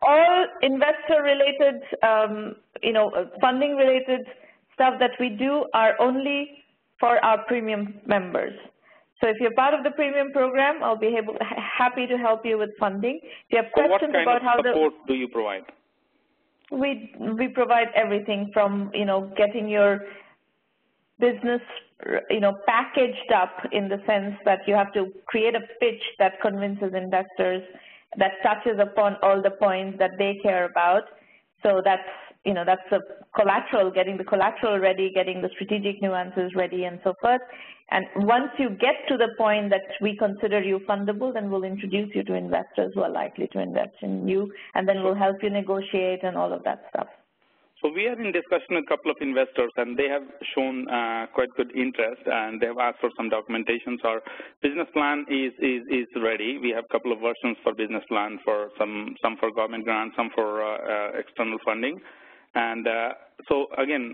all investor-related, funding-related stuff that we do are only for our premium members. So if you're part of the premium program, I'll be happy to help you with funding. If you have questions about how what kind of support do you provide? We provide everything from, getting your business, packaged up in the sense that you have to create a pitch that convinces investors, that touches upon all the points that they care about. So that's a collateral, getting the collateral ready, getting the strategic nuances ready, and so forth. And once you get to the point that we consider you fundable, then we'll introduce you to investors who are likely to invest in you, and then we'll help you negotiate and all of that stuff. So we are in discussion with a couple of investors, and they have shown quite good interest, and they have asked for some documentation. So our business plan is ready. We have a couple of versions for business plan, for some for government grants, some for external funding. And so again,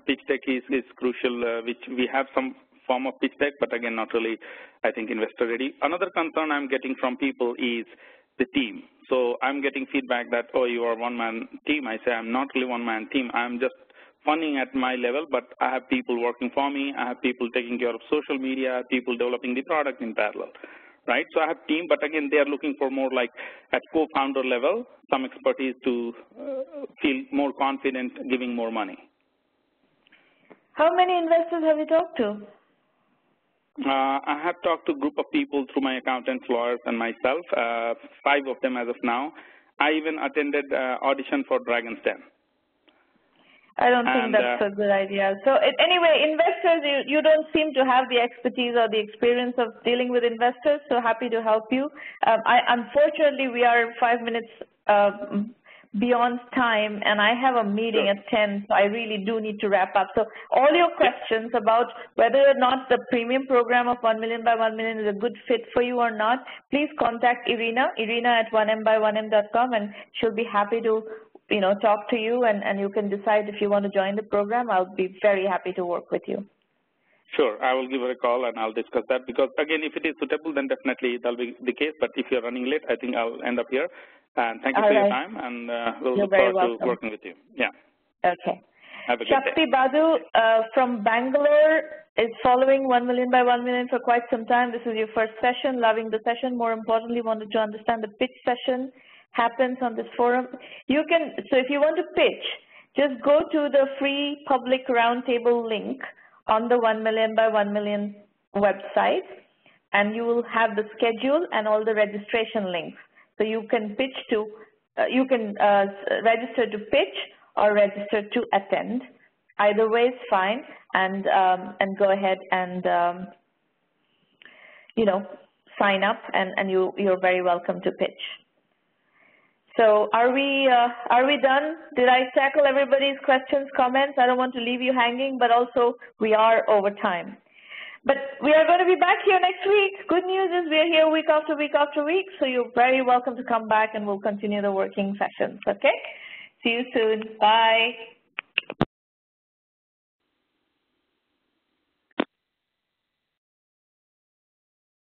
pitch deck is crucial, which we have some form of pitch deck, but again, not really, I think, investor ready. Another concern I'm getting from people is the team. So I'm getting feedback that, oh, you are a one-man team. I say I'm not really one-man team. I'm just funding at my level, but I have people working for me. I have people taking care of social media, people developing the product in parallel, right? So I have team, but again, they are looking for more like at co-founder level, some expertise to feel more confident giving more money. How many investors have you talked to? I have talked to a group of people through my accountants, lawyers, and myself, 5 of them as of now. I even attended audition for Dragon's Den. I don't think that's a good idea. So anyway, investors, you don't seem to have the expertise or the experience of dealing with investors, so happy to help you. Unfortunately, we are 5 minutes beyond time, and I have a meeting at 10, so I really do need to wrap up. So all your questions about whether or not the premium program of 1 million by 1 million is a good fit for you or not, please contact Irina at 1Mby1M.com, and she'll be happy to talk to you, and you can decide if you want to join the program. I'll be very happy to work with you. Sure, I will give her a call and I'll discuss that, because again, if it is suitable, then definitely that'll be the case, but if you're running late, I think I'll end up here. And thank you for your time, and we'll look forward to working with you. Yeah. Okay. Have a good Shakti day. Badu from Bangalore is following 1 million by 1 million for quite some time. This is your first session, loving the session. More importantly, wanted to understand the pitch session happens on this forum. So if you want to pitch, just go to the free public roundtable link on the 1 million by 1 million website, and you will have the schedule and all the registration links. So you can pitch to, register to pitch or register to attend. Either way is fine, and go ahead and sign up, and you're very welcome to pitch. So are we done? Did I tackle everybody's questions, comments? I don't want to leave you hanging, but also we are over time. But we are going to be back here next week. Good news is we are here week after week after week, so you're very welcome to come back, and we'll continue the working sessions, okay? See you soon. Bye.